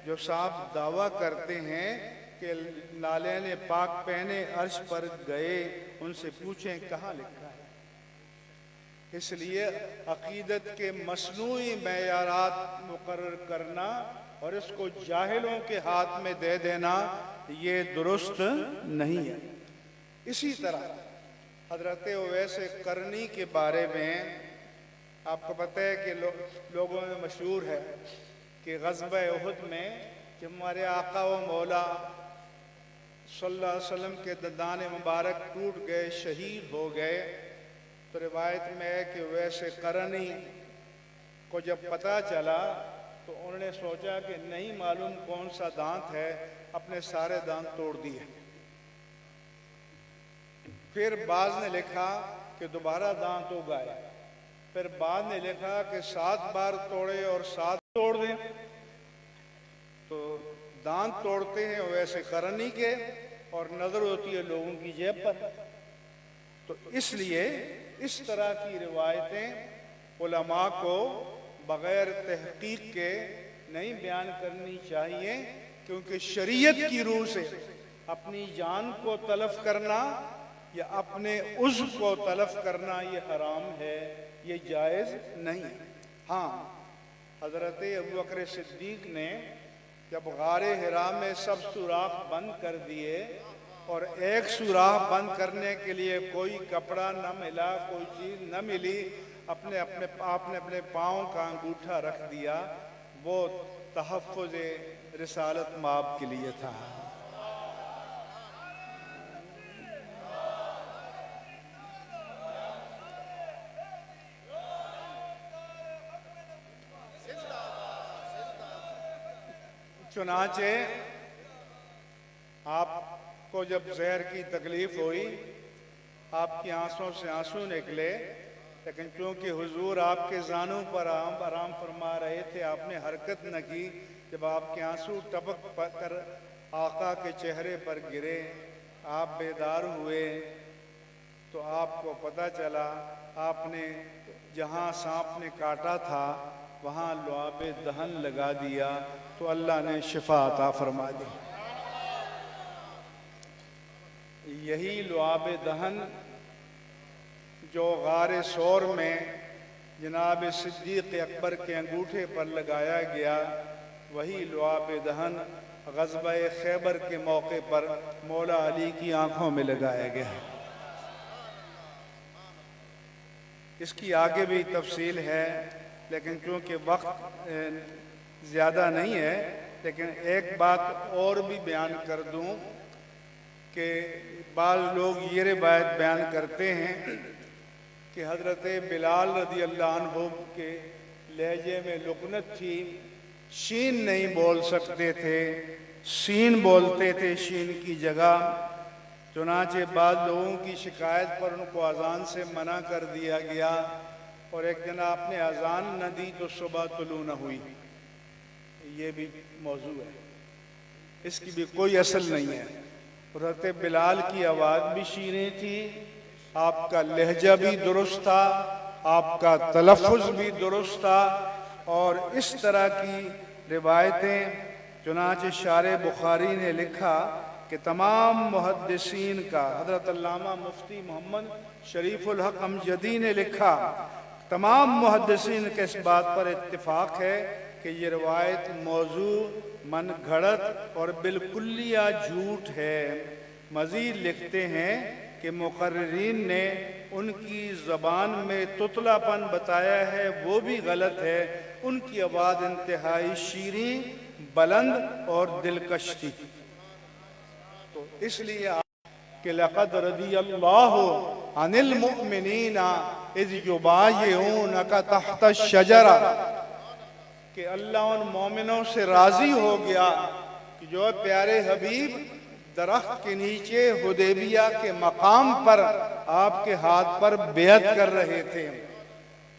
جو صاحب دعویٰ کرتے ہیں کہ نالین پاک پہنے عرش پر گئے، ان سے پوچھیں کہاں لکھا ہے۔ اس لیے عقیدت کے مصنوعی معیارات مقرر کرنا اور اس کو جاہلوں کے ہاتھ میں دے دینا یہ درست نہیں ہے۔ اسی طرح حضرت اویس قرنی کے بارے میں آپ کو پتہ ہے کہ لوگوں میں مشہور ہے کہ غزوہ احد میں جب ہمارے آقا و مولا صلی اللہ علیہ وسلم کے دندان مبارک ٹوٹ گئے، شہید ہو گئے، تو روایت میں ہے کہ ویسے قرنی کو جب پتہ چلا تو انہوں نے سوچا کہ نہیں معلوم کون سا دانت ہے، اپنے سارے دانت توڑ دیے۔ پھر بعض نے لکھا کہ دوبارہ دانت اگائے، پھر بعض نے لکھا کہ 7 بار توڑے اور 7 توڑ دیں۔ تو دانت توڑتے ہیں ویسے قرنی کے، اور نظر ہوتی ہے لوگوں کی جیب پر۔ تو اس لیے اس طرح کی روایتیں علماء کو بغیر تحقیق کے نہیں بیان کرنی چاہیے، کیونکہ شریعت کی روح سے اپنی جان کو تلف کرنا یا اپنے عضو کو تلف کرنا یہ حرام ہے، یہ جائز نہیں۔ ہاں، حضرت ابوبکر صدیق نے جب غار حرا میں سب سوراخ بند کر دیے اور ایک سوراخ بند کرنے کے لیے کوئی کپڑا نہ ملا، کوئی چیز نہ ملی، آپ نے اپنے پاؤں کا انگوٹھا رکھ دیا، وہ تحفظ رسالت مآب کے لیے تھا۔ چنانچہ آپ کو جب زہر کی تکلیف ہوئی، آپ کی آنسوں سے آنسو نکلے، لیکن چونکہ حضور آپ کے زانوں پر آرام فرما رہے تھے، آپ نے حرکت نہ کی۔ جب آپ کے آنسو ٹپک کر آقا کے چہرے پر گرے، آپ بیدار ہوئے، تو آپ کو پتہ چلا آپ نے جہاں سانپ نے کاٹا تھا وہاں لعاب دہن لگا دیا، تو اللہ نے شفا عطا فرما دی۔ یہی لعاب دہن جو غار ثور میں جناب صدیق اکبر کے انگوٹھے پر لگایا گیا، وہی لعاب دہن غزوہ خیبر کے موقع پر مولا علی کی آنکھوں میں لگایا گیا۔ اس کی آگے بھی تفصیل ہے، لیکن چونکہ وقت زیادہ نہیں ہے، لیکن ایک بات اور بھی بیان کر دوں کہ بعض لوگ یہ روایت بیان کرتے ہیں کہ حضرت بلال رضی اللہ عنہ کے لہجے میں لکنت تھی، شین نہیں بول سکتے تھے، سین بولتے تھے شین کی جگہ۔ چنانچہ بعض لوگوں کی شکایت پر ان کو اذان سے منع کر دیا گیا، اور ایک دن آپ نے اذان نہ دی تو صبح طلوع نہ ہوئی۔ یہ بھی موضوع ہے، اس کی بھی کوئی اصل نہیں ہے۔ حضرت بلال کی آواز بھی شیریں تھی، آپ کا لہجہ بھی درست تھا، آپ کا تلفظ بھی درست تھا، اور اس طرح کی روایتیں چنانچہ شارح بخاری نے لکھا کہ تمام محدثین کا، حضرت علامہ مفتی محمد شریف الحق امجدی نے لکھا، تمام محدثین کے اس بات پر اتفاق ہے کہ یہ روایت موضوع، من گھڑت اور بالکلیہ جھوٹ ہے۔ مزید لکھتے ہیں کہ مقررین نے ان کی زبان میں تتلا پن بتایا ہے، وہ بھی غلط ہے۔ ان کی آواز انتہائی شیریں، بلند اور دلکش تھی۔ تو اس لیے کہ لقد رضی اللہ عن المؤمنین اذ یبایعونک تحت الشجرہ، کہ اللہ ان مومنوں سے راضی ہو گیا کہ جو پیارے حبیب درخت کے نیچے حدیبیہ کے مقام پر آپ کے ہاتھ پر بیعت کر رہے تھے۔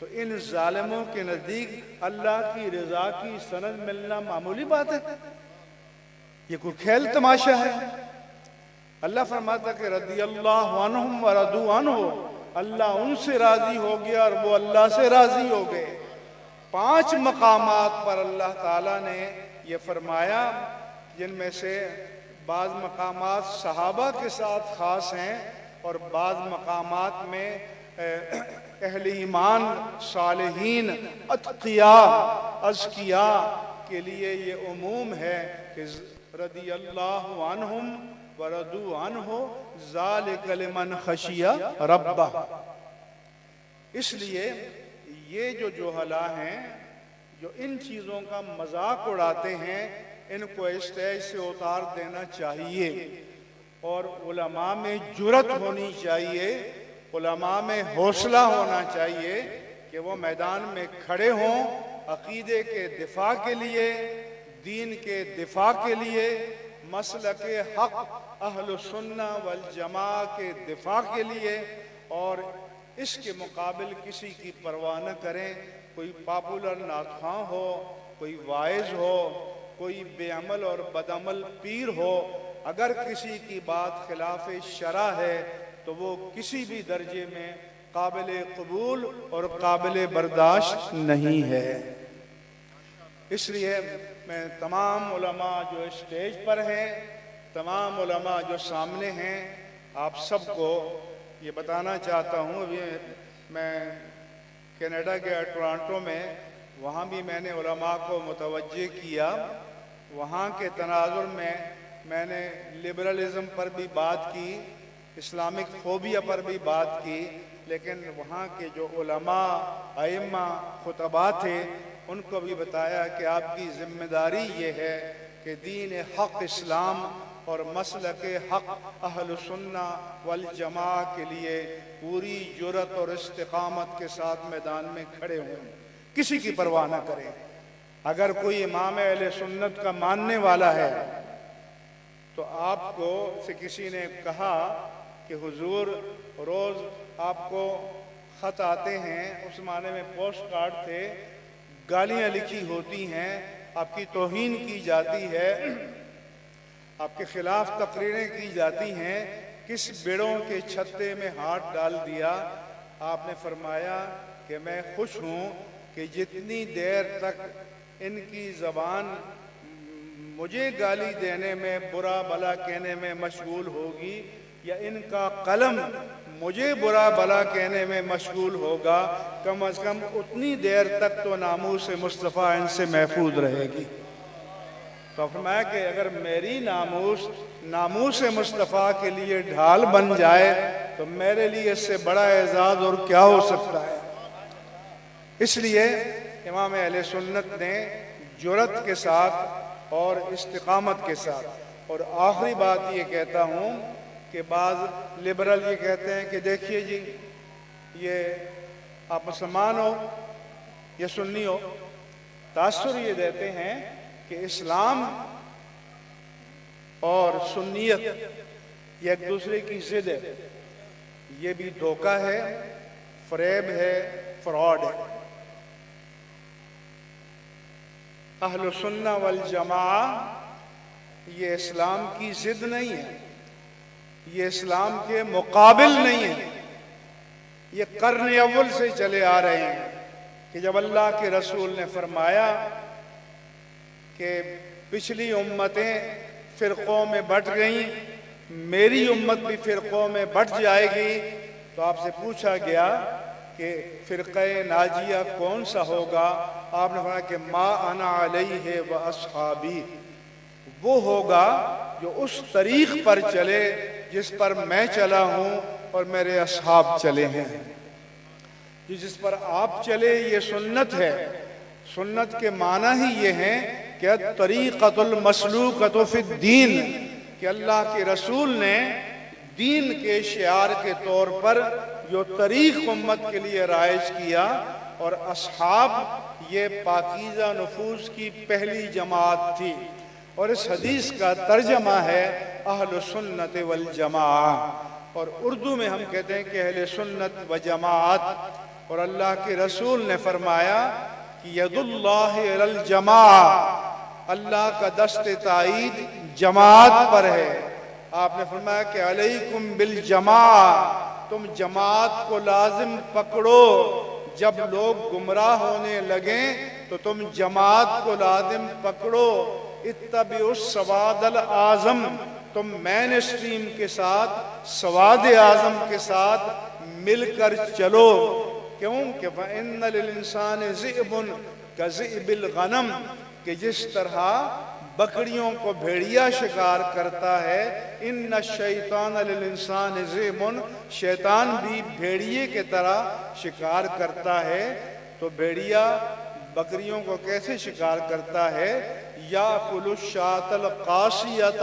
تو ان ظالموں کے نزدیک اللہ کی رضا کی سند ملنا معمولی بات ہے، یہ کوئی کھیل تماشا ہے۔ اللہ فرماتا کہ رضی اللہ عنہم ورضوا عنہ، اللہ ان سے راضی ہو گیا اور وہ اللہ سے راضی ہو گئے۔ 5 مقامات پر اللہ تعالیٰ نے یہ فرمایا، جن میں سے بعض مقامات صحابہ کے ساتھ خاص ہیں، اور بعض مقامات میں اہل ایمان، صالحین، اتقیاء، ازکیاء کے لیے یہ عموم ہے کہ رضی اللہ عنہم ورضوا عنہ ذالک لمن خشی ربہ۔ اس لیے یہ جو جہلا ہیں، جو ان چیزوں کا مذاق اڑاتے ہیں، ان کو اسٹیج سے اتار دینا چاہیے۔ اور علماء میں جرأت ہونی چاہیے، علماء میں حوصلہ ہونا چاہیے کہ وہ میدان میں کھڑے ہوں عقیدے کے دفاع کے لیے، دین کے دفاع کے لیے، مسلک حق اہل سنہ والجماع کے دفاع کے لیے، اور اس کے مقابل کسی کی پرواہ نہ کریں۔ کوئی پاپولر نعت خواں ہو، کوئی واعظ ہو، کوئی بے عمل اور بدعمل پیر ہو، اگر کسی کی بات خلاف شرع ہے تو وہ کسی بھی درجے میں قابل قبول اور قابل برداشت نہیں ہے۔ اس لیے میں تمام علماء جو اسٹیج پر ہیں، تمام علماء جو سامنے ہیں، آپ سب کو یہ بتانا چاہتا ہوں۔ ابھی میں کینیڈا گیا ٹورانٹو میں، وہاں بھی میں نے علماء کو متوجہ کیا۔ وہاں کے تناظر میں میں نے لبرلزم پر بھی بات کی، اسلامک فوبیا پر بھی بات کی، لیکن وہاں کے جو علماء، ائمہ، خطباء تھے، ان کو بھی بتایا کہ آپ کی ذمہ داری یہ ہے کہ دین حق اسلام اور مسلک حق اہل سنہ والجماع کے لیے پوری جرأت اور استقامت کے ساتھ میدان میں کھڑے ہوں، کسی کی پرواہ نہ کریں۔ اگر کوئی امام اہل سنت کا ماننے والا ہے تو آپ کو سے کسی نے کہا کہ حضور روز آپ کو خط آتے ہیں، اس زمانے میں پوسٹ کارڈ تھے، گالیاں لکھی ہوتی ہیں، آپ کی توہین کی جاتی ہے، آپ کے خلاف تقریریں کی جاتی ہیں، کس بیڑوں کے چھتے میں ہاتھ ڈال دیا؟ آپ نے فرمایا کہ میں خوش ہوں کہ جتنی دیر تک ان کی زبان مجھے گالی دینے میں، برا بھلا کہنے میں مشغول ہوگی، یا ان کا قلم مجھے برا بھلا کہنے میں مشغول ہوگا، کم از کم اتنی دیر تک تو ناموس مصطفیٰ ان سے محفوظ رہے گی۔ تو فرمایا کہ اگر میری ناموس مصطفیٰ کے لیے ڈھال بن جائے تو میرے لیے اس سے بڑا اعزاز اور کیا ہو سکتا ہے۔ اس لیے امام اہل سنت نے جرأت کے ساتھ اور استقامت کے ساتھ، اور آخری بات یہ کہتا ہوں کہ بعض لبرل یہ کہتے ہیں کہ دیکھیے جی، یہ آپ مسلمان ہو یا سنی ہو، تاثر یہ دیتے ہیں کہ اسلام اور سنیت یہ ایک دوسرے کی ضد ہے۔ یہ بھی دھوکہ ہے، فریب ہے، فراڈ ہے۔ اہل سنہ والجماع یہ اسلام کی ضد نہیں ہے، یہ اسلام کے مقابل نہیں ہے۔ یہ قرن اول سے چلے آ رہے ہیں کہ جب اللہ کے رسول نے فرمایا کہ پچھلی امتیں فرقوں میں بٹ گئیں، میری امت بھی فرقوں میں بٹ جائے گی، تو آپ سے پوچھا گیا کہ فرقہ ناجیہ کون سا ہوگا؟ آپ نے فرمایا کہ ما انا علیہ و اصحابی، وہ ہوگا جو اس طریق پر چلے جس پر میں چلا ہوں اور میرے اصحاب چلے ہیں۔ جس پر آپ چلے یہ سنت ہے۔ سنت کے معنی ہی یہ ہیں کہ طریقۃ المسلوکۃ فی الدین، کہ اللہ کے رسول نے دین کے شعار کے طور پر جو طریق امت کے لیے رائج کیا، اور اصحاب یہ پاکیزہ نفوس کی پہلی جماعت تھی۔ اور اس حدیث کا ترجمہ ہے اہل سنت والجماع، اور اردو میں ہم کہتے ہیں کہ اہل سنت و جماعت۔ اور اللہ کے رسول نے فرمایا کہ ید اللہ علی الجماع، اللہ کا دست تائید جماعت پر ہے۔ آپ نے فرمایا کہ علیکم بالجماع، تم جماعت کو لازم پکڑو، جب لوگ گمراہ ہونے لگیں تو تم جماعت کو لازم پکڑو۔ اتبعوا السواد الاعظم، تم مین اسٹریم کے ساتھ، سواد اعظم کے ساتھ مل کر چلو۔ کیوں کہ فَإِنَّ لِلْإِنسَانِ ذِئْبٌ كَذِئْبِ الْغَنَمِ، کہ جس طرح بکریوں کو بھیڑیا شکار کرتا ہے، اِنَّ الشَّيْطَانَ لِلْإِنسَانِ ذِئْبٌ، شیطان بھی بھیڑیے کے طرح شکار کرتا ہے۔ تو بھیڑیا بکریوں کو کیسے شکار کرتا ہے؟ یَأْكُلُ الشَّاةَ الْقَاسِيَةَ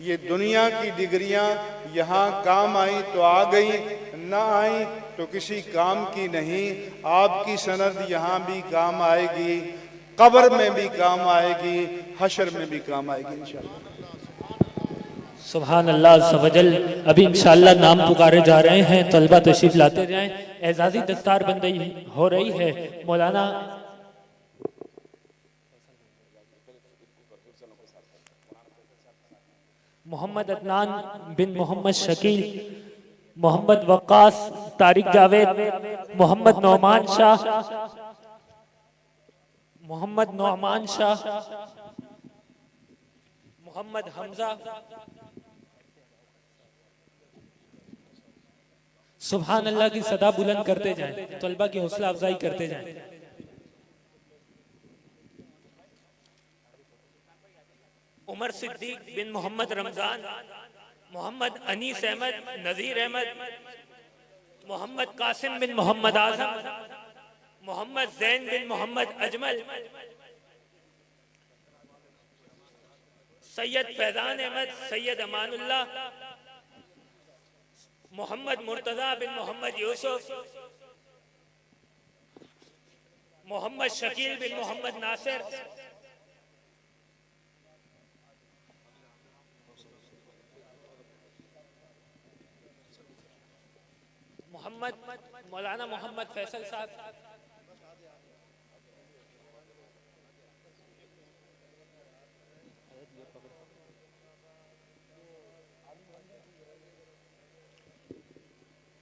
یہ دنیا کی ڈگریاں یہاں کام آئیں تو آ گئیں، نہ آئیں تو کسی کام کی نہیں۔ آپ کی سند یہاں بھی کام آئے گی، قبر میں بھی کام آئے گی، حشر میں بھی کام آئے گی انشاءاللہ۔ سبحان اللہ عز و جل۔ ابھی انشاءاللہ نام پکارے جا رہے ہیں، طلبہ تشریف لاتے جائیں۔ اعزازی دستار بندی ہو رہی ہے۔ مولانا محمد عدنان بن محمد شکیل، محمد وقاص، طارق جاوید، محمد نعمان شاہ، محمد نعمان شاہ، محمد حمزہ۔ سبحان اللہ کی صدا بلند کرتے جائیں، طلبہ کی حوصلہ افزائی کرتے جائیں۔ عمر صدیق بن محمد رمضان، محمد انیس احمد، نذیر احمد، محمد قاسم بن محمد اعظم، محمد زین بن محمد اجمل، سید فیضان احمد، سید امان اللہ، محمد مرتضی بن محمد یوسف، محمد شکیل بن محمد ناصر، مولانا محمد فیصل صاحب،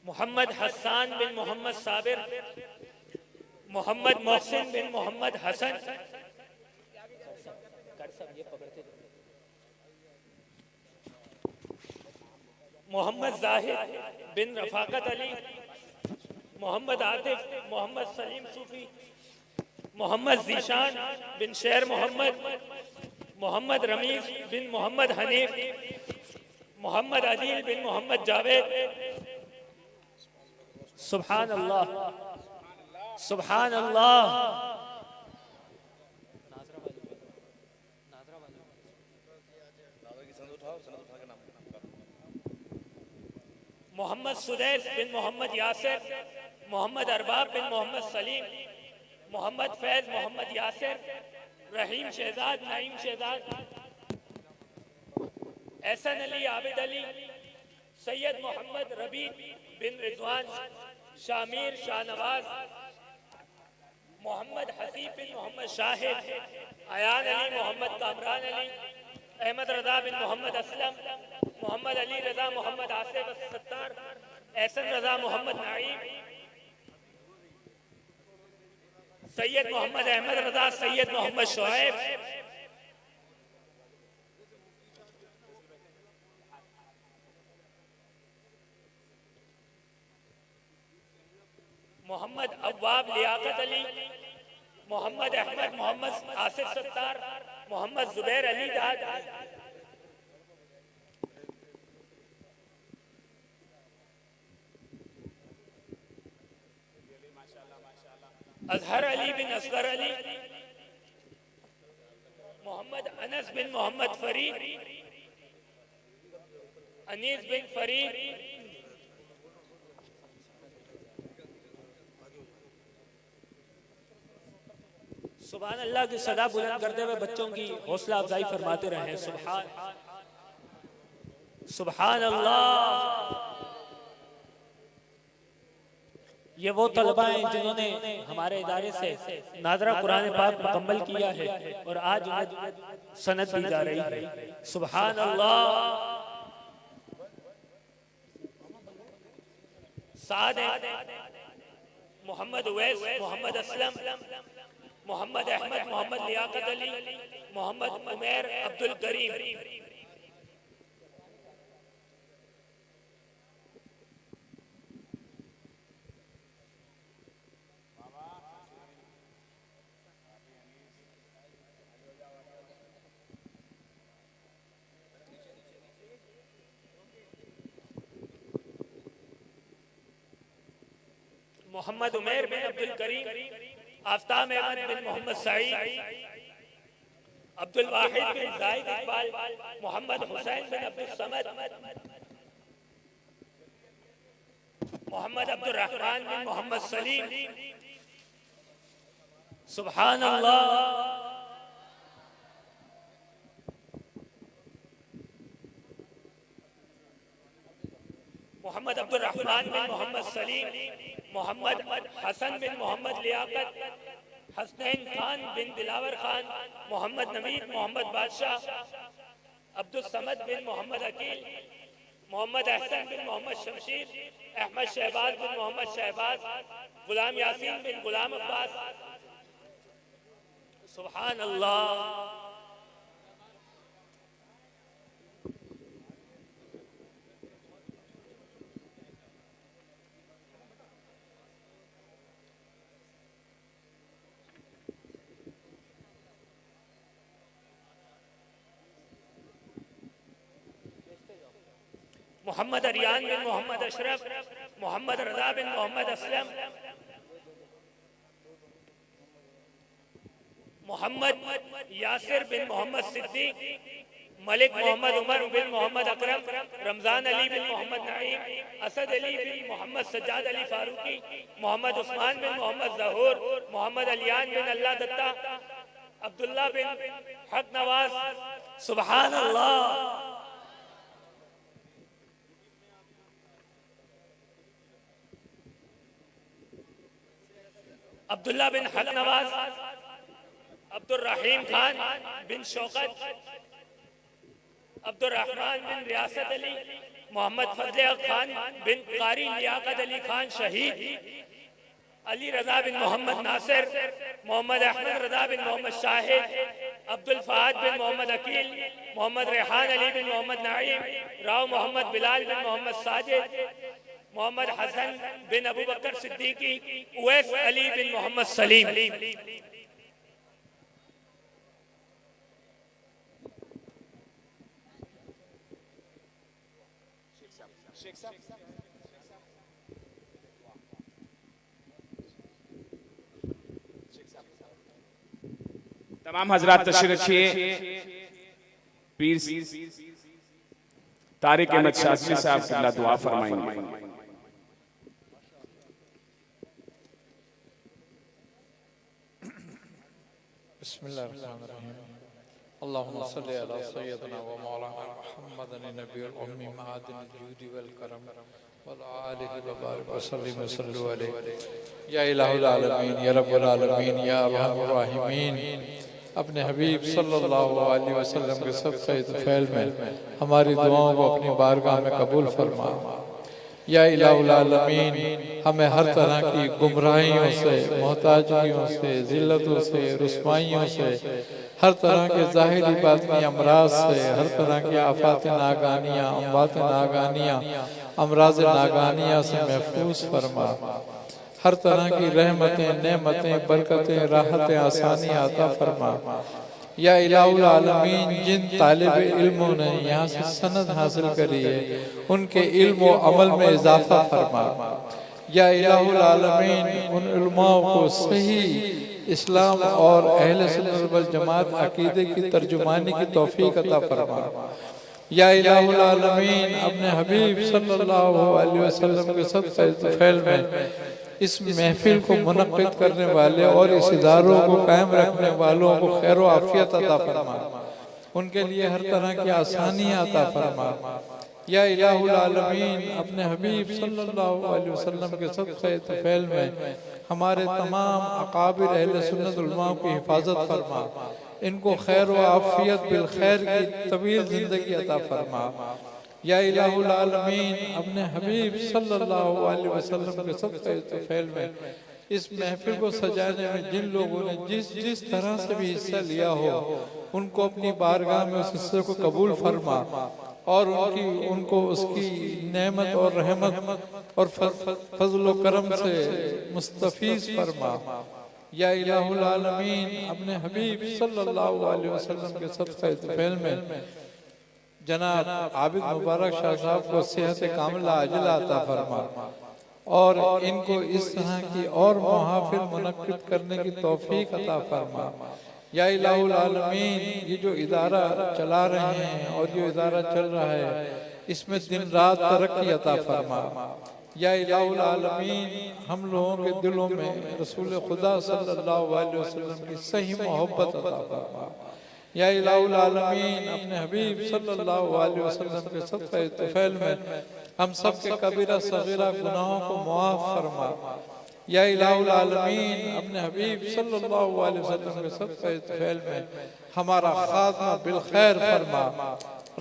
محمد حسان بن محمد صابر، محمد محسن بن محمد حسن، محمد زاہد بن رفاقت علی، محمد عاطف، محمد سلیم صوفی، محمد ذیشان بن شیر محمد، محمد رمیز بن محمد حنیف، محمد عدیل بن محمد جاوید۔ سبحان اللہ، سبحان اللہ۔ محمد سدیس بن محمد یاسر، محمد ارباب بن محمد سلیم، محمد فیض محمد یاسر، رحیم شہزاد، نعیم شہزاد، احسن علی عابد علی، سید محمد ربیع بن رضوان، شامیر شاہ نواز، محمد حسیب بن محمد شاہد، عیان علی محمد کامران علی، احمد رضا بن محمد اسلم، محمد علی رضا محمد آصف الستار، احسن رضا محمد نعیم، سید محمد احمد رضا، سید محمد شعیب، محمد عواب لیاقت علی، محمد احمد محمد آصف ستار، محمد زبیر علی داد، اظہر علی بن اصغر علی، محمد انس بن محمد فرید، انیس بن فرید، سبحان اللہ کی صدا بلند کرتے ہوئے بچوں کی حوصلہ افزائی فرماتے رہیں۔ سبحان اللہ۔ یہ وہ طلبہ ہیں جنہوں نے ہمارے ادارے سے ناظرہ قرآن پاک مکمل کیا ہے اور آج انہیں سند دی جا رہی ہے۔ سبحان اللہ۔ سعد محمد اویس، محمد اسلم، محمد احمد محمد لیاقت علی، محمد عمیر عبد الکریم، محمد عمیر بن عبد الکریم، آفتاب احمد بن محمد سعید، عبد الواحد بن زاہد اقبال، محمد حسین بن عبد الصمد، محمد عبد الرحمن بن محمد سلیم، سبحان اللہ، محمد عبد الرحمن بن محمد سلیم، محمد حسن بن محمد لیاقت، حسنین خان بن دلاور خان، محمد نوید محمد بادشاہ، عبد الصمد بن محمد عقیل، محمد احسن بن محمد شمشیر، احمد شہباز بن محمد شہباز، غلام یاسین بن غلام عباس، سبحان اللہ، محمد اریان بن محمد اشرف، محمد رضا بن محمد اسلم، محمد یاسر بن محمد صدیق، ملک محمد عمر بن محمد اکرم، رمضان علی بن محمد نعیم، اسد علی بن محمد سجاد علی فاروقی، محمد عثمان بن محمد ظہور، محمد علیان بن اللہ دتا، عبداللہ بن حق نواز، سبحان اللہ، عبداللہ بن حق نواز، عبد الرحیم خان بن شوکت، عبد الرحمن بن ریاست علی، محمد فضل خان بن قاری لیاقت علی خان شہید، علی رضا بن محمد ناصر، محمد احمد رضا بن محمد شاہد، عبد الفہد بن محمد عقیل، محمد ریحان علی بن محمد نعیم، راؤ محمد بلال بن محمد ساجد، محمد حسن بن ابو بکر صدیقی، اویس علی بن محمد سلیم، تمام حضرات تشریف رکھیے. پیر طارق احمد شاذلی صاحب سے اللہ دعا فرمائیں گے. بسم اللہ الرحمن الرحیم. اللہم صلی علی سیدنا و مولانا محمد النبی الأمی معادن الجود والکرم والآلہ وبارک وسلم وصلو علیہ. یا الہ العالمین، یا رب العالمین، یا ارحم الراحمین، اپنے حبیب صلی اللہ علیہ وسلم کے صدقہ طفیل میں ہماری دعاؤں کو اپنی بارگاہ میں قبول فرما. یا الہ العالمین، ہمیں ہر طرح کی گمراہیوں سے، محتاجیوں سے، ذلتوں سے، رسوائیوں سے، ہر طرح کے ظاہری باطنی امراض سے، ہر طرح کی آفات ناگانیاں، اموات ناگانیاں، امراض ناگانیاں سے محفوظ فرما. ہر طرح کی رحمتیں، نعمتیں، برکتیں، راحتیں، آسانی عطا فرما. یا الہ العالمین، جن طالب علموں نے یہاں سے سند حاصل کری ہے ان کے علم و عمل میں اضافہ فرما. یا الہ العالمین، ان علماء کو صحیح اسلام اور اہل سنت والجماعت عقیدے کی ترجمانی کی توفیق عطا فرما. یا الہ العالمین، اپنے حبیب صلی اللہ علیہ وسلم کے صدقہ طفیل میں اس محفل کو منعقد کرنے والے اور اس اداروں کو قائم رکھنے والوں کو خیر و عافیت عطا فرما. ان کے لیے ہر طرح کی آسانی عطا فرما. یا الہ العالمین، اپنے حبیب صلی اللہ علیہ وسلم کے صدقہ طفیل میں ہمارے تمام اکابر اہل سنت علماء کی حفاظت فرما. ان کو خیر و عافیت بالخیر کی طویل زندگی عطا فرما. یا الہ العالمین، اپنے حبیب صلی اللہ علیہ وسلم کے صدقہ طفیل میں اس محفل کو سجانے میں جن لوگوں نے جس طرح سے بھی حصہ لیا ہو ان کو اپنی بارگاہ میں اس حصے کو قبول فرما اور ان کو اس کی نعمت اور رحمت اور فضل و کرم سے مستفیض فرما. یا الہ العالمین، اپنے حبیب صلی اللہ علیہ وسلم کے صدقہ طفیل میں جناب عابد مبارک شاہ صاحب کو صحت کاملہ عاجلہ عطا فرما اور ان کو اس طرح کی اور محافل منعقد کرنے کی توفیق عطا فرما. یا الہ العالمین یہ جو ادارہ چلا رہے ہیں اور جو ادارہ چل رہا ہے اس میں دن رات ترقی عطا فرما۔ یا الہ العالمین ہم لوگوں کے دلوں میں رسول خدا صلی اللہ علیہ وسلم کی صحیح محبت عطا فرما۔ یا الہ العالمین اپنے حبیب صلی اللہ علیہ وسلم کے صدقہ طفیل میں ہم سب کے کبیرہ صغیرہ گناہوں کو معاف فرما۔ یا الہ العالمین اپنے حبیب صلی اللہ علیہ وسلم کے صدقہ طفیل میں ہمارا خاتمہ بالخیر فرما۔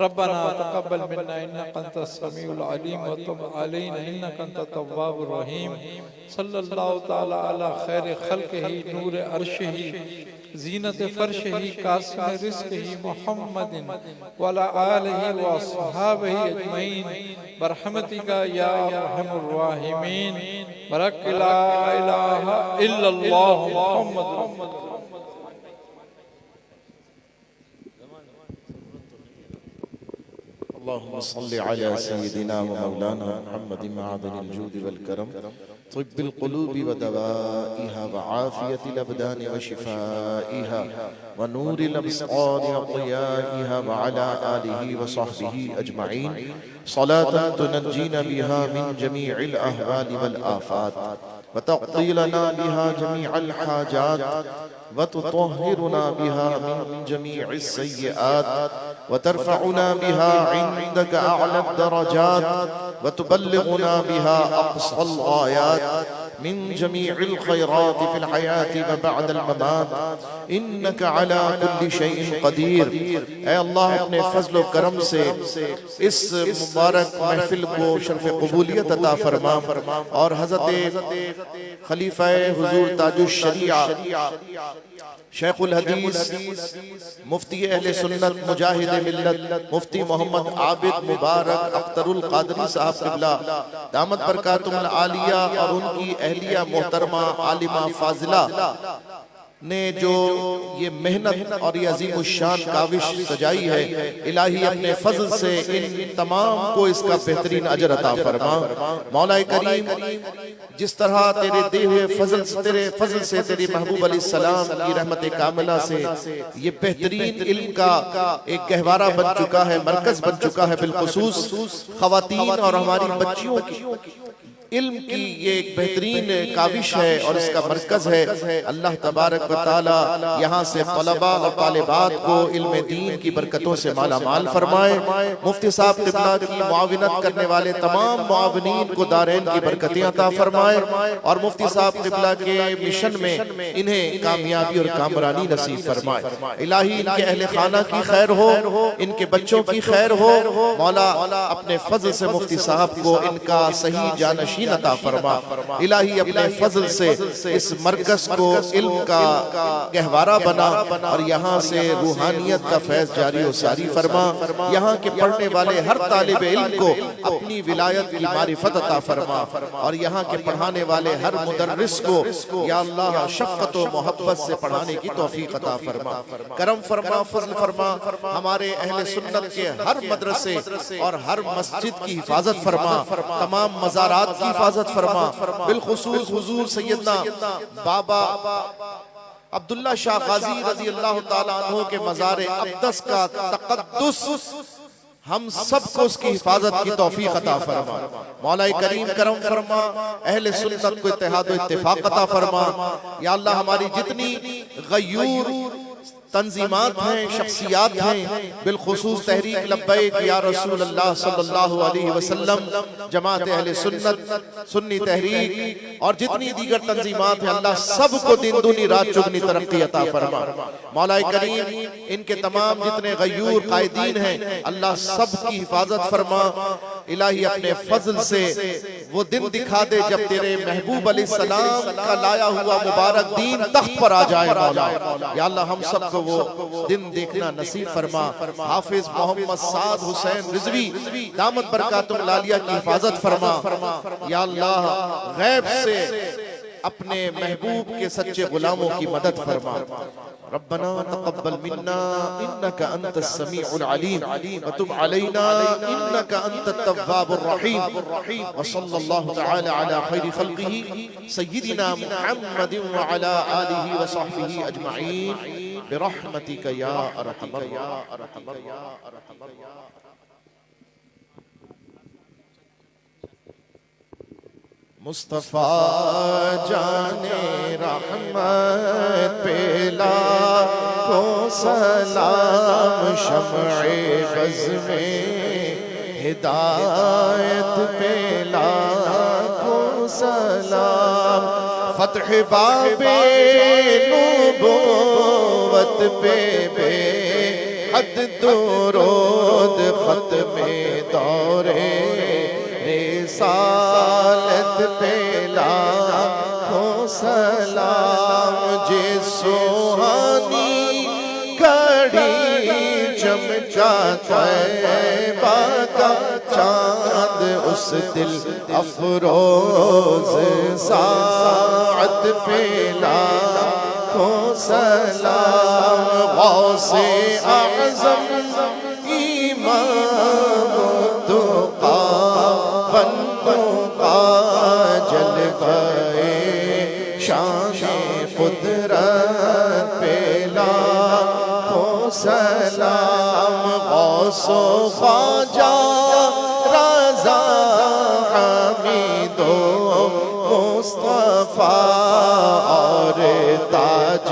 ربنا تقبل منا انك انت السميع العليم وتب علينا انك انت التواب الرحيم صلی اللہ تعالی علی خیر خلقہ نور عرشہ زینت فرشہ قاسم رزقہ محمد وعلی آلہ واصحابہ اجمعین برحمتک یا ارحم الراحمین برک لا الہ الا اللہ محمد۔ اللهم صل على سيدنا ومولانا محمد معدن الجود والكرم طب القلوب ودوائها وعافية الأبدان وشفائها ونور الأبصار وضيائها وعلى آله وصحبه أجمعين صلاة تنجينا بها من جميع الأهوال والآفات وتقضي لنا بها جميع الحاجات وتطهرنا بها من جميع السيئات وترفعنا بها عندك أعلى الدرجات وتبلغنا بها أقصى الغايات من جميع الخيرات في الحياة وبعد الممات إنك على كل شيء قدير۔ اے اللہ اپنے فضل و کرم سے اس مبارک محفل کو شرف قبولیت عطا فرما اور حضرت خلیفہ حضور تاج الشریعہ شیخ الحدیث مفتی اہل سنت مجاہد ملت مفتی محمد عابد مبارک اختر القادری صاحب قبلہ دامت برکاتہم العالیہ اور ان کی اہلیہ محترمہ عالمہ فاضلہ نے جو یہ محنت اور یہ عظیم الشان کاوش سجائی ہے، الہی اپنے فضل سے ان تمام کو اس کا بہترین اجر عطا فرما۔ مولا کریم جس طرح تیرے فضل سے تیری محبوب علیہ السلام کی رحمت کاملہ سے یہ بہترین علم کا ایک گہوارہ بن چکا ہے، مرکز بن چکا ہے، بالخصوص خواتین اور ہماری بچیوں کی علم کی یہ ایک بہترین کاوش ہے اور اس کا مرکز ہے۔ اللہ تبارک و تعالی یہاں سے طلباء اور طالبات کو علم دین کی برکتوں سے مالا مال فرمائے۔ مفتی صاحب قبلہ کی معاونت کرنے والے تمام معاونین کو دارین کی برکتیں عطا فرمائے اور مفتی صاحب قبلہ کے مشن میں انہیں کامیابی اور کامرانی نصیب فرمائے۔ الہی ان کے اہل خانہ کی خیر ہو، ان کے بچوں کی خیر ہو۔ مولا اپنے فضل سے مفتی صاحب کو ان کا صحیح جانشین عطا فرما۔ الہی اپنے فضل سے اس مرکز کو علم کا گہوارہ بنا اور یہاں سے روحانیت کا فیض جاری و ساری فرما۔ یہاں کے پڑھنے والے ہر طالب علم کو اپنی ولایت کی معرفت عطا فرما اور یہاں کے پڑھانے والے ہر مدرس کو یا اللہ شفقت و محبت سے پڑھانے کی توفیق عطا فرما۔ کرم فرما، فضل فرما، ہمارے اہل سنت کے ہر مدرسے اور ہر مسجد کی حفاظت فرما، تمام مزارات کی حفاظت فرما، بالخصوص حضور سیدنا بابا عبداللہ شاہ غازی رضی اللہ تعالیٰ عنہ کے مزار اقدس کا تقدس ہم سب کو اس کی حفاظت کی توفیق عطا فرما۔ مولا کریم کرم فرما، اہل سنت کو اتحاد و اتفاق عطا فرما۔ یا اللہ ہماری جتنی غیور تنظیمات ہیں، شخصیات ہیں، بالخصوص تحریک لبیک یا رسول اللہ صلی اللہ علیہ وسلم، جماعت اہل سنت، سنی تحریک اور جتنی دیگر تنظیمات ہیں، اللہ سب کو دن دنی رات چگنی ترقی عطا فرما۔ مولا کریم ان کے تمام جتنے غیور قائدین ہیں، اللہ سب کی حفاظت فرما۔ الہی اپنے فضل سے وہ دن دکھا دے جب تیرے محبوب علیہ السلام کا لایا ہوا مبارک دین تخت پر آ جائے مولا۔ یا اللہ ہم سب کو وہ دن دیکھنا نصیب فرما۔ حافظ محمد سعد حسین رضوی دامت برکاتہم العالیہ کی حفاظت فرما۔ یا اللہ غیب سے اپنے محبوب کے سچے غلاموں کی مدد فرما۔ ربنا تقبل منا انك انت السميع العليم وتب علينا انك انت التواب الرحيم وصلى الله تعالى على خير خلقه سيدنا محمد وعلى آله وصحبه اجمعين برحمتک یا ارحم الراحمین. مصطفیٰ جان رحمت پہ لاکھوں سلام، شمع بز میں ہدایت پہ لاکھوں سلام، فتح باب نبوت پہ بے حد درود، ختم دور رسالت پہ لاکھوں سلام، جس سوہانی گھڑی چمکا طیبہ کا چاند، اس دل افروز ساعت پہ لاکھوں سلام، غوث اعظم امام التقیٰ جل گئے، شان قدرت پہ لاکھوں سلام، غوث و خواجہ رضا حمید و مصطفیٰ اور تاج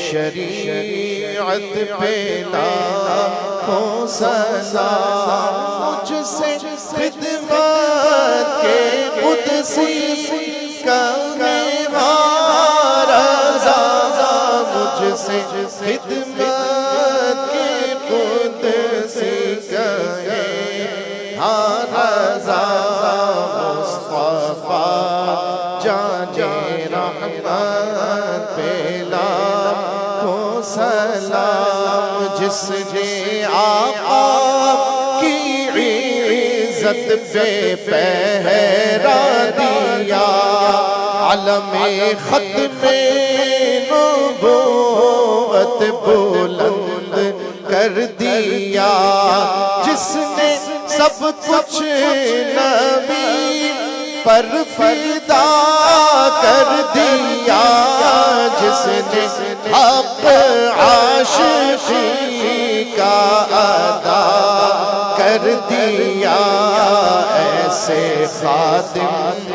شریعت پہ لاکھوں سلام، مجھ سے خدمت کے قدسی کرنے رضا، مجھ سے خدمت کے قدسی کرنے رضا، مصطفیٰ جان رحمت پہ لاکھوں سلام، جس نے آقا کی عزت پہ پہرا دیا، علم ختم نبوت بلند کر دیا، جس نے سب کچھ نبی پر فدا کر دیا، جس نے حق عاشقی کا ادا کر دیا، ایسے خادم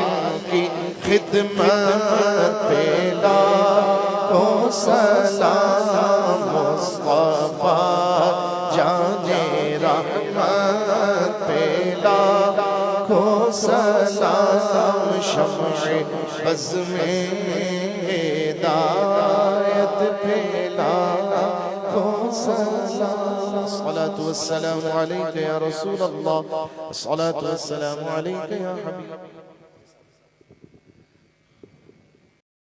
کی خدمت پہ لاکھوں سلام، مصطفیٰ جان رحمت پہ لاکھوں سلام، شمع بز میں ہدایت پہ لاکھوں سلام. الصلاة والسلام عليك يا رسول الله، الصلاة والسلام عليك يا حبيب